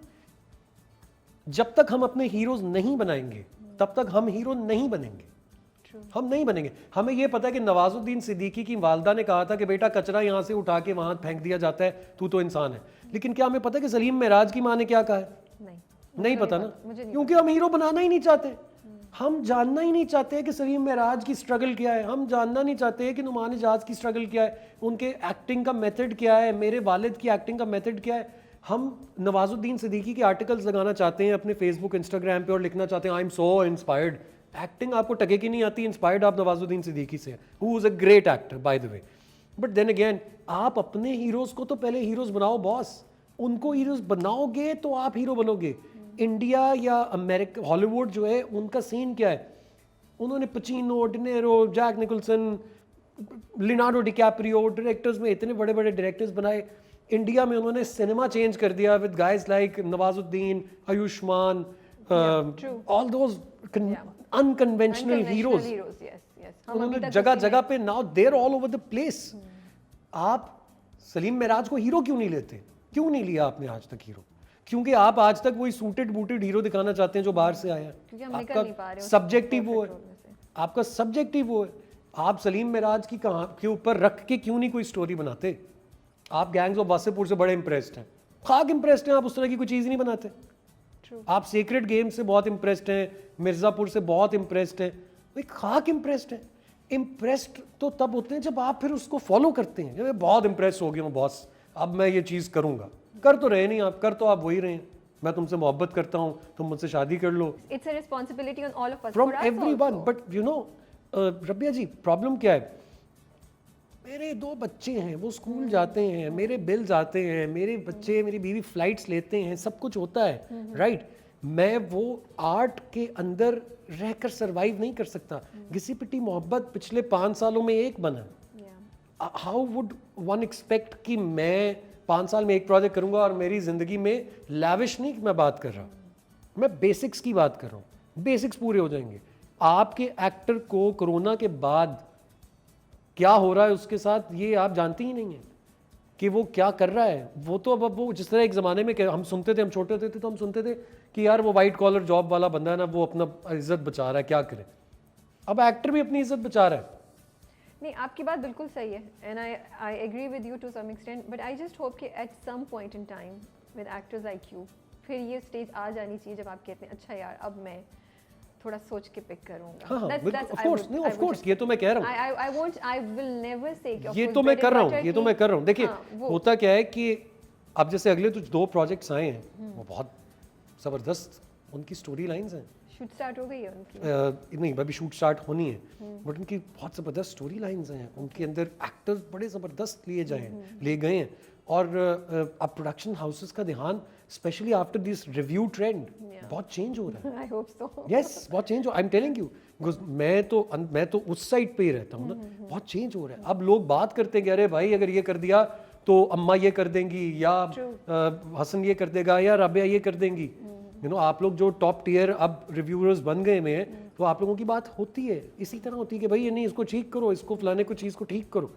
जब तक हम अपने हीरोज नहीं बनाएंगे तब तक हम हीरो नहीं बनेंगे। हम नहीं बनेंगे। हमें ये पता है कि नवाजुद्दीन सिद्दीकी की वालदा ने कहा था कि बेटा कचरा यहाँ से उठा के वहां फेंक दिया जाता है, तू तो इंसान है। लेकिन क्या हमें पता है कि सलीम मेराज की माँ ने क्या कहा है? नहीं पता ना, क्योंकि हम हीरो बनाना ही नहीं चाहते। हम जानना ही नहीं चाहते कि सलीम मेराज की स्ट्रगल क्या है, हम जानना नहीं चाहते कि नुमान इजाज की स्ट्रगल क्या है, उनके एक्टिंग का मेथड क्या है, मेरे वालिद की एक्टिंग का मेथड क्या है। हम नवाजुद्दीन सिद्दीकी के आर्टिकल्स लगाना चाहते हैं अपने फेसबुक इंस्टाग्राम पे और लिखना चाहते हैं I am so inspired. Acting आपको टके की नहीं आती, इंस्पायर्ड आप नवाजुद्दीन सिद्दीकी से, who is a great actor by the way. But then again आप अपने हीरोज को तो पहले हीरोज बनाओ बॉस, उनको हीरोज बनाओगे तो आप हीरो बनोगे। इंडिया या अमेरिका हॉलीवुड जो है उनका सीन क्या है? उन्होंने Pacino, De Niro, Jack Nicholson, Leonardo DiCaprio directors में इतने बड़े बड़े डायरेक्टर्स बनाए। इंडिया में उन्होंने सिनेमा चेंज कर दिया with guys like Nawazuddin, Ayushmann, all those unconventional heroes. उन्होंने जगह जगह पे now there all over the place. आप सलीम मेराज को हीरो क्यों नहीं लेते? क्यों नहीं लिया आपने आज तक हीरो? क्योंकि आप आज तक वही सूटेड बूटेड हीरो दिखाना चाहते हैं जो बाहर से आया है। आपका सब्जेक्टिव वो है, आपका सब्जेक्टिव वो है। आप सलीम मेराज की कहां के ऊपर रख के क्यों नहीं कोई स्टोरी बनाते? आप गैंग्स ऑफ वासेपुर से बड़े इंप्रेस्ड हैं, खाक इंप्रेस्ड हैं, आप उस तरह की कोई चीज़ नहीं बनाते। आप सीक्रेट गेम से बहुत इंप्रेस्ड हैं, मिर्ज़ापुर से बहुत इंप्रेस्ड हैं, भाई खाक इंप्रेस्ड है। इंप्रेस्ड तो तब होते हैं जब आप फिर उसको फॉलो करते हैं। मैं बहुत इंप्रेस हो गया हूँ बॉस, अब मैं ये चीज़ करूँगा। कर तो रहे नहीं आप, कर तो आप वही रहे हैं। मैं तुमसे मोहब्बत करता हूँ, तुम मुझसे शादी कर लो। It's a responsibility on all of us, from everyone. But you know Rabia ji, problem क्या है? मेरे 2 बच्चे हैं, वो स्कूल जाते हैं, मेरे बिल्स आते हैं, मेरे बच्चे, मेरी बीवी फ्लाइट्स लेते हैं, सब कुछ होता है, राइट? मैं वो आर्ट के अंदर रहकर सरवाइव नहीं कर सकता। घिसी पिटी मोहब्बत पिछले 5 सालों में एक बना। हाउ वुड वन एक्सपेक्ट कि मैं 5 साल में एक प्रोजेक्ट करूंगा और मेरी जिंदगी में लैविश नहीं मैं बात कर रहा, मैं बेसिक्स की बात कर रहा हूँ। बेसिक्स पूरे हो जाएंगे। आपके एक्टर को कोरोना के बाद क्या हो रहा है उसके साथ ये आप जानती ही नहीं है कि वो क्या कर रहा है। वो तो अब वो जिस तरह एक ज़माने में हम सुनते थे, हम छोटे होते थे तो हम सुनते थे कि यार वो वाइट कॉलर जॉब वाला बंदा है ना, वो अपना इज्जत बचा रहा है, क्या करे। अब एक्टर भी अपनी इज्जत बचा रहा है। नहीं, आपकी बात बिल्कुल सही है and I agree with you to some extent, but I just hope कि at some point in time with actors like you फिर ये स्टेज आ जानी चाहिए जब आप कहते हैं अच्छा यार अब मैं थोड़ा सोच के पिक करूंगा। ऑफ कोर्स ये तो मैं कह रहा हूँ। आई विल नेवर से ये तो मैं कर रहा हूँ, देखिए होता क्या है कि अब जैसे अगले तो 2 प्रोजेक्ट्स आए हैं, वो बहुत ज़बरदस्त उनकी स्टोरी लाइन्स हैं। शूट स्टार्ट हो गई है उनकी? नहीं, अभी शूट स्टार्ट होनी है, बट उनकी बहुत ज़बरदस्त स्टोरी लाइन्स हैं। उनके अंदर एक्टर्स बड़े ज़बरदस्त ले गए हैं। और अब प्रोडक्शन हाउसेस का ध्यान specially after this review trend बहुत चेंज हो रहा है। I hope so. यस, बहुत चेंज हो, I am telling you, because मैं तो उस साइड पे ही रहता हूँ ना। बहुत चेंज हो रहा है। अब लोग बात करते हैं कि अरे भाई अगर ये कर दिया तो अम्मा ये कर देंगी, या हसन ये कर देगा, या राबिया ये कर देंगी। यू नो, आप लोग जो टॉप टियर अब रिव्यूअर्स बन गए में हैं, तो आप लोगों की बात होती है इसी तरह होती है कि भाई ये नहीं, इसको ठीक करो, इसको फलाने को चीज़ को ठीक करो।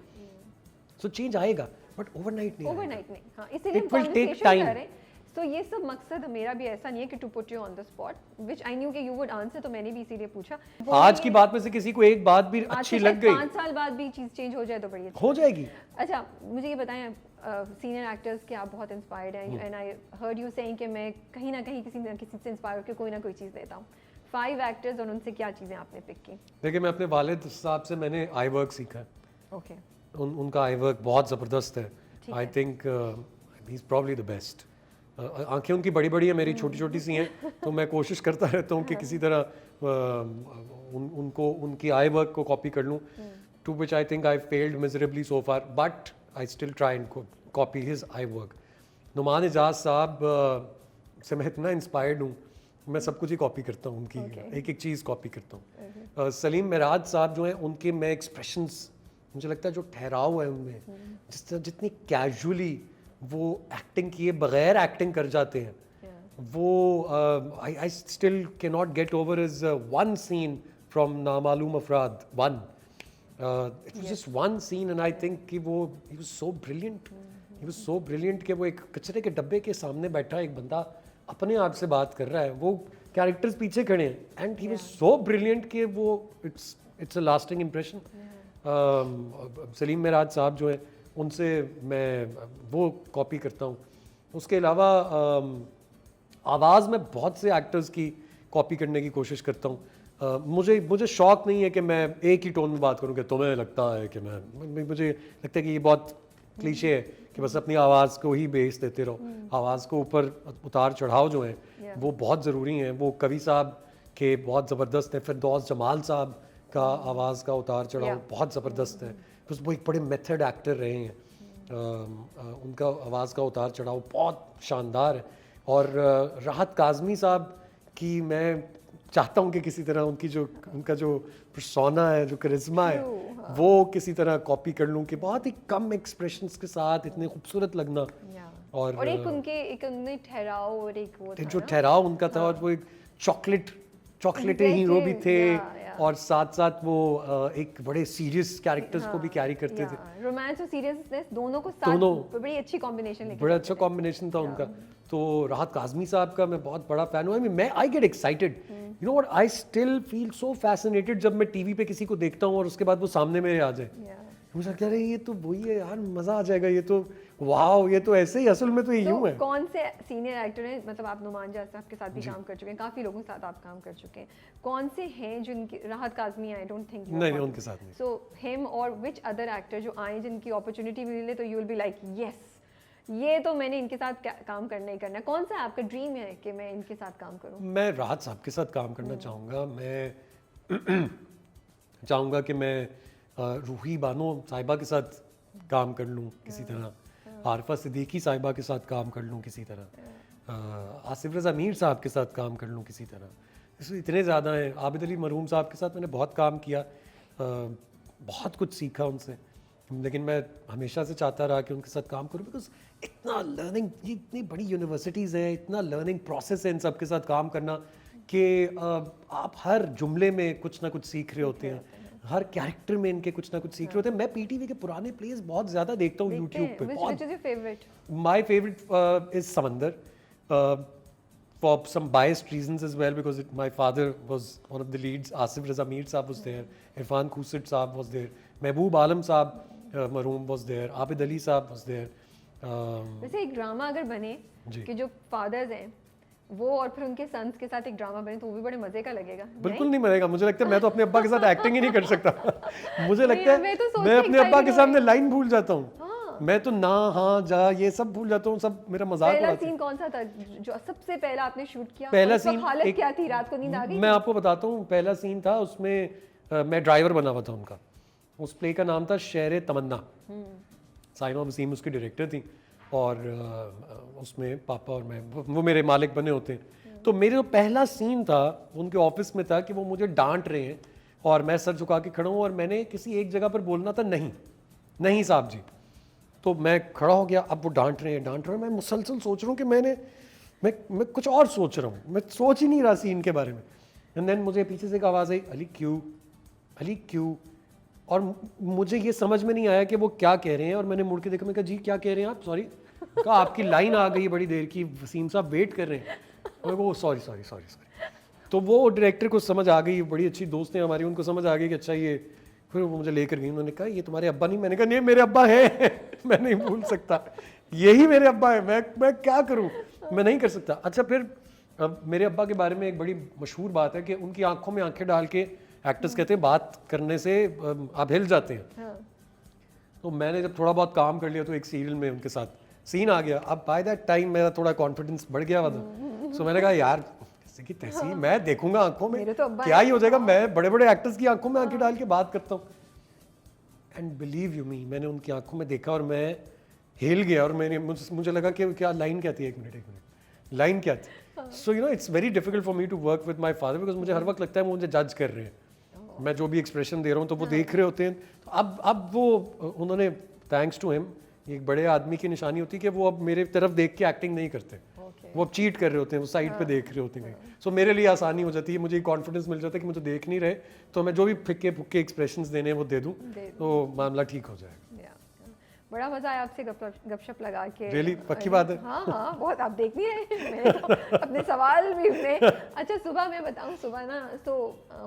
सो चेंज आएगा, बट ओवरनाइट नहीं। ओवरनाइट नहीं, हाँ, इसीलिए हम कन्वर्सेशन कर रहे हैं। तो ये सब मकसद मेरा भी ऐसा नहीं है कि to put you on the spot, which I knew कि यू वुड आंसर, तो मैंने भी इसीलिए पूछा। आज की बात में से किसी को एक बात भी अच्छी लग गई, 5 साल बाद भी चीज चेंज हो जाए तो बड़ी हो जाएगी। अच्छा, मुझे ये बताएं, सीनियर एक्टर्स के आप बहुत इंस्पायर्ड हैं and I heard you saying कि मैं कहीं ना कहीं किसी न किसी से इंस्पायर होकर कोई ना कोई चीज़ लेता हूँ। 5 एक्टर्स और उनसे क्या चीज़ें आपने पिक की? देखिए, मैं अपने वालिद साहब से मैंने आई वर्क सीखा है। ओके। उनका आई वर्क बहुत ज़बरदस्त है। I think he is probably the best. आंखें उनकी बड़ी बड़ी है, मेरी छोटी छोटी सी हैं, तो मैं कोशिश करता रहता हूँ कि किसी तरह उनको उनकी आई वर्क को कॉपी कर लूँ, to which I think I failed miserably so far, but I still try and copy his eye work. Numan Ijaz साहब से मैं इतना इंस्पायर्ड हूँ, मैं सब कुछ ही कॉपी करता हूँ उनकी, एक एक चीज़ कॉपी करता हूँ। सलीम मेराज साहब जो हैं, उनके मैं एक्सप्रेशंस, मुझे लगता है जो ठहराव है उनमें, जिस तरह जितनी कैजुअली वो एक्टिंग किए बगैर एक्टिंग कर जाते हैं, वो I still can not get over is one scene from Namaloom Afraad 1, it was just one scene and I think कि वो ही was so brilliant, he was so brilliant कि वो एक कचरे के डब्बे के सामने बैठा एक बंदा अपने आप से बात कर रहा है, वो कैरेक्टर्स पीछे खड़े हैं and he was so brilliant कि वो it's a lasting impression. Salim Meraj साहब जो है उनसे मैं वो कॉपी करता हूँ। उसके अलावा आवाज़ में बहुत से एक्टर्स की कॉपी करने की कोशिश करता हूँ। मुझे शौक नहीं है कि मैं एक ही टोन में बात करूँ कि तुम्हें लगता है कि मुझे लगता है कि ये बहुत क्लीशे है कि बस अपनी आवाज़ को ही बेस देते रहो। आवाज़ को ऊपर उतार चढ़ाव जो हैं वो बहुत ज़रूरी हैं। वो कवि साहब के बहुत ज़बरदस्त है, फिरदौस जमाल साहब का आवाज़ का उतार चढ़ाव बहुत ज़बरदस्त है, बिकॉज वो एक बड़े मेथड एक्टर रहे हैं। उनका आवाज़ का उतार चढ़ाव बहुत शानदार है। और राहत काज़मी साहब की मैं चाहता हूँ कि किसी तरह उनका जो पर्सोना है, जो करिश्मा है, वो किसी तरह कॉपी कर लूँ कि बहुत ही कम एक्सप्रेशंस के साथ इतने खूबसूरत लगना। और एक उनके ठहराव और एक वो जो ठहराव उनका था, और वो एक चॉकलेटी हीरो भी थे और साथ साथ वो एक बड़े सीरियस कैरेक्टर्स को भी कैरी करते थे। रोमांस और सीरियसनेस दोनों को साथ बड़ी अच्छी कॉम्बिनेशन लेके बड़ा अच्छा कॉम्बिनेशन था उनका। तो राहत काज़मी साहब का मैं बहुत बड़ा फैन हूँ। मैं I get excited, you know what, I still feel so fascinated जब मैं टीवी पे किसी को देखता हूँ और उसके बाद वो सामने मेरे आ जाए। मुझे लगता है ये तो वही है यार, मजा आ जाएगा, ये तो वाओ, ये तो ऐसे ही असल में तो ये यूं है। कौन से सीनियर एक्टर हैं, मतलब आप नुमान जाट साहब के साथ भी काम कर चुके हैं, काफी लोगों के साथ आप काम कर चुके हैं, कौन से हैं जिनकी, राहत काज़मी आई डोंट थिंक नहीं उनके साथ नहीं। सो हिम और विच अदर एक्टर जो आए जिनकी अपॉर्चुनिटी मिले तो you will be like yes, ये तो मैंने इनके साथ काम करना ही करना है। कौन सा आपका ड्रीम है कि मैं इनके साथ काम करूं? मैं राहत साहब के साथ काम करना चाहूँगा। मैं चाहूँगा कि मैं रूही बानो साहिबा के साथ काम कर लूँ किसी तरह, आरफा सिद्दीकी साहिबा के साथ काम कर लूँ किसी तरह, आसिफ रज़ा मीर साहब के साथ काम कर लूँ किसी तरह। इसमें इतने ज़्यादा हैं। आबिद अली मरहूम साहब के साथ मैंने बहुत काम किया, बहुत कुछ सीखा उनसे, लेकिन मैं हमेशा से चाहता रहा कि उनके साथ काम करूँ, बिकॉज इतना लर्निंग, ये इतनी बड़ी यूनिवर्सिटीज़ हैं, इतना लर्निंग प्रोसेस है इन सब के साथ काम करना कि आप हर जुमले में कुछ ना कुछ सीख रहे होते हैं, हर कैरेक्टर में इनके कुछ ना कुछ सीख रहे होते हैं। मैं पीटीवी के पुराने प्लेस बहुत ज़्यादा देखता हूँ यूट्यूब पे। Which is your favorite? My favorite is Samandar, for some biased reasons as well, because my father was one of the leads. Asif Raza Mir Saab was there, Irfan Khusat Saab was there, Mehboob Alam Saab Maroom was there, Abid Ali Saab was there. वैसे एक ड्रामा अगर बने कि जो फादर्स हैं वो और फिर उनके सन्स के साथ एक ड्रामा बने तो वो भी बड़े मजे का लगेगा। बिल्कुल नहीं मजेगा, मुझे लगता है मैं तो अपने अब्बा के साथ एक्टिंग ही नहीं कर सकता। मुझे लगता है मैं अपने अब्बा के सामने लाइन भूल जाता हूँ। मैं तो ना, हाँ, जा, ये सब भूल जाता हूँ, सब मेरा मजाक उड़ाते हैं। पहला सीन कौन सा था जो सबसे पहला आपने शूट किया? पहला सीन हालत क्या थी, रात को नींद आ गई? मैं आपको बताता हूँ। पहला सीन था, उसमें मैं ड्राइवर बना हुआ था उनका। उस प्ले का नाम था शेर तमन्ना। साइमा वसीम उसकी डायरेक्टर थी और उसमें पापा और मैं, वो मेरे मालिक बने होते हैं। तो मेरे जो पहला सीन था उनके ऑफिस में था कि वो मुझे डांट रहे हैं और मैं सर झुका के खड़ा हूँ और मैंने किसी एक जगह पर बोलना था नहीं साहब जी। तो मैं खड़ा हो गया, अब वो डांट रहे हैं, मैं मुसलसल सोच रहा हूँ कि मैं कुछ और सोच रहा हूँ, मैं सोच ही नहीं रहा सीन के बारे में। एंड देन मुझे पीछे से एक आवाज़ आई, अली क्यों, और मुझे ये समझ में नहीं आया कि वो क्या कह रहे हैं। और मैंने मुड़ के देखा, मैं कहा जी क्या कह रहे हैं आप, सॉरी, कहा आपकी लाइन आ गई बड़ी देर की, वसीम साहब वेट कर रहे हैं। मैं वो सॉरी। तो वो डायरेक्टर को समझ आ गई, बड़ी अच्छी दोस्त हैं हमारी, उनको समझ आ गई कि अच्छा ये, फिर वो मुझे लेकर गई, उन्होंने कहा ये तुम्हारे अब्बा नहीं? मैंने कहा नहीं मेरे अब्बा है। मैं नहीं भूल सकता, यही मेरे अब्बा है, मैं क्या करूँ, मैं नहीं कर सकता। अच्छा, फिर मेरे अब्बा के बारे में एक बड़ी मशहूर बात है कि उनकी आंखों में आंखें डाल के एक्टर्स कहते हैं बात करने से आप हिल जाते हैं। तो मैंने जब थोड़ा बहुत काम कर लिया तो एक सीरियल में उनके साथ सीन आ गया। अब बाय दैट टाइम मेरा थोड़ा कॉन्फिडेंस बढ़ गया हुआ था। सो मैंने कहा यार जैसे कि तैसी मैं देखूंगा आंखों में क्या ही हो जाएगा, मैं बड़े बड़े एक्टर्स की आंखों में आंखें डाल के बात करता हूँ। एंड बिलीव यू मी, मैंने उनकी आंखों में देखा और मैं हिल गया और मुझे लगा कि क्या लाइन क्या थी, एक मिनट लाइन क्या थी। So you know it's very difficult for me to work with my father, because मुझे हर वक्त लगता है वो मुझे जज कर रहे हैं, मैं जो भी एक्सप्रेशन दे रहा हूँ तो वो देख रहे होते हैं। तो अब वो उन्होंने, थैंक्स टू हिम, ये एक बड़े आदमी की निशानी होती है कि वो अब मेरे तरफ देख के एक्टिंग नहीं करते, Okay. वो अब चीट कर रहे होते हैं, वो साइड पे देख रहे होते हैं। सो मेरे लिए आसानी हो जाती है, मुझे कॉन्फिडेंस मिल जाता है कि मुझे देख नहीं रहे, तो मैं जो भी फिक्के फुक्के एक्सप्रेशंस देने हैं वो दे दूं, तो मामला ठीक हो जाएगा। Yeah. बड़ा मजा आया आपसे गपशप लगा के। Really? पक्की बात है? हाँ हाँ, बहुत। आप देख नहीं रहे मैंने तो अपने सवाल भी अपने। अच्छा, सुबह मैं बताऊँ, सुबह ना तो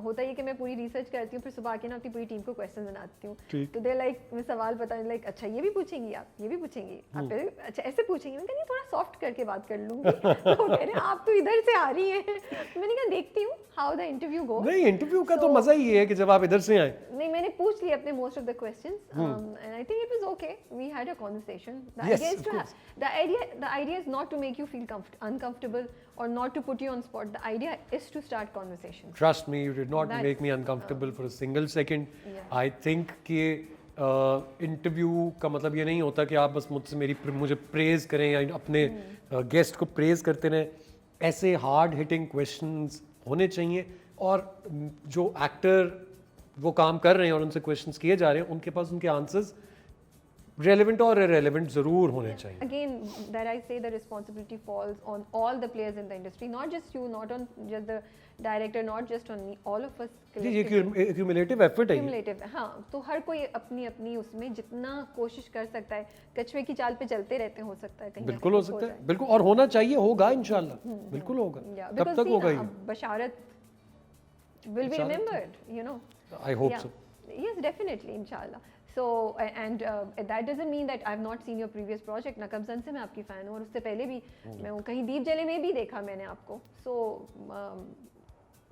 होता है कि मैं पूरी रिसर्च करती हूँ, फिर सुबह आके ना अपनी पूरी टीम को क्वेश्चन बनाती हूँ। ठीक। तो दे लाइक मैं सवाल बताऊँ, लाइक अच्छा ये भी पूछेंगी आप, ये भी पूछेंगी आप, फिर अच्छा ऐसे पूछेंगी। मैंने कहा नहीं, थोड़ा सॉफ्ट करके बात कर लूँगी। तो कह रहे हैं आप तो इधर से आ रही हैं। मैंने कहा देखती हूँ हाउ द इंटरव्यू गो। नहीं, इंटरव्यू का तो मजा ही है कि जब आप इधर से आए। नहीं, मैंने पूछ लिया अपने most of the questions and I think it was okay. We had a conversation. Yes, is of to course. the idea is not to make you feel uncomfortable or not to put you on spot. The idea is to start conversations. Trust me, you did not That's- make me uncomfortable for a single second. Yeah. I think कि इंटरव्यू का मतलब ये नहीं होता कि आप बस मुझे प्रेज करें या अपने गेस्ट को प्रेज करते रहें। ऐसे हार्ड हिटिंग क्वेश्चंस होने चाहिए, और जो एक्टर वो काम कर रहे हैं और उनसे क्वेश्चंस किए जा रहे हैं, उनके पास उनके आंसर्स रेलेवेंट और इरेलेवेंट जरूर होने चाहिए। Again, that I say the responsibility falls on all the players in the industry, not just you, not on just the director, not just on me, all of us. जी, ये क्यूमुलेटिव एफर्ट है ये। Cumulative, हाँ, तो हर कोई अपनी अपनी उसमें जितना कोशिश कर सकता है, कछुए की चाल पे चलते रहते हैं, हो सकता है कहीं ना बिल्कुल हो कहीं सकता जाए। है, बिल्कुल, और होना चाहिए, होगा इंशाल्लाह, बिल्कुल होगा। Yeah, कब because तक see, होगा ये? Basharat will be Basharat- remembered, you know. I hope Yeah. So. Yes, definitely, inshallah. So and that doesn't mean that I've not seen your previous project. नकब सन से मैं आपकी fan हूँ, और उससे पहले भी मैं वो कहीं दीप जले में भी देखा मैंने आपको. So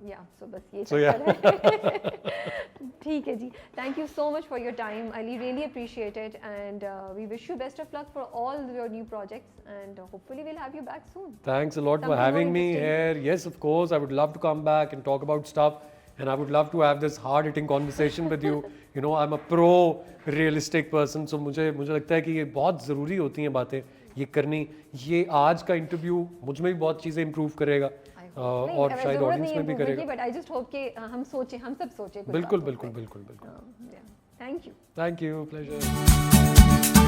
yeah, so बस ये So, yeah. चक्कर है. ठीक है जी. Thank you so much for your time. I really appreciate it, and we wish you best of luck for all your new projects, and hopefully we'll have you back soon. Thanks a lot for Something having more me interesting. here. Yes, of course, I would love to come back and talk about stuff, and I would love to have this hard-hitting conversation with you. You know, I'm a pro-realistic person, so मुझे लगता है कि ये बहुत ज़रूरी होती हैं बातें ये करनी। ये आज का इंटरव्यू मुझ में भी बहुत चीज़ें इम्प्रूव करेगा, और शायद ऑडियंस में भी करेगा। बट आई जस्ट होप कि हम सब सोचे कुछ बिल्कुल बातों बिल्कुल पे। बिल्कुल बिल्कुल। Thank you. Thank you, pleasure.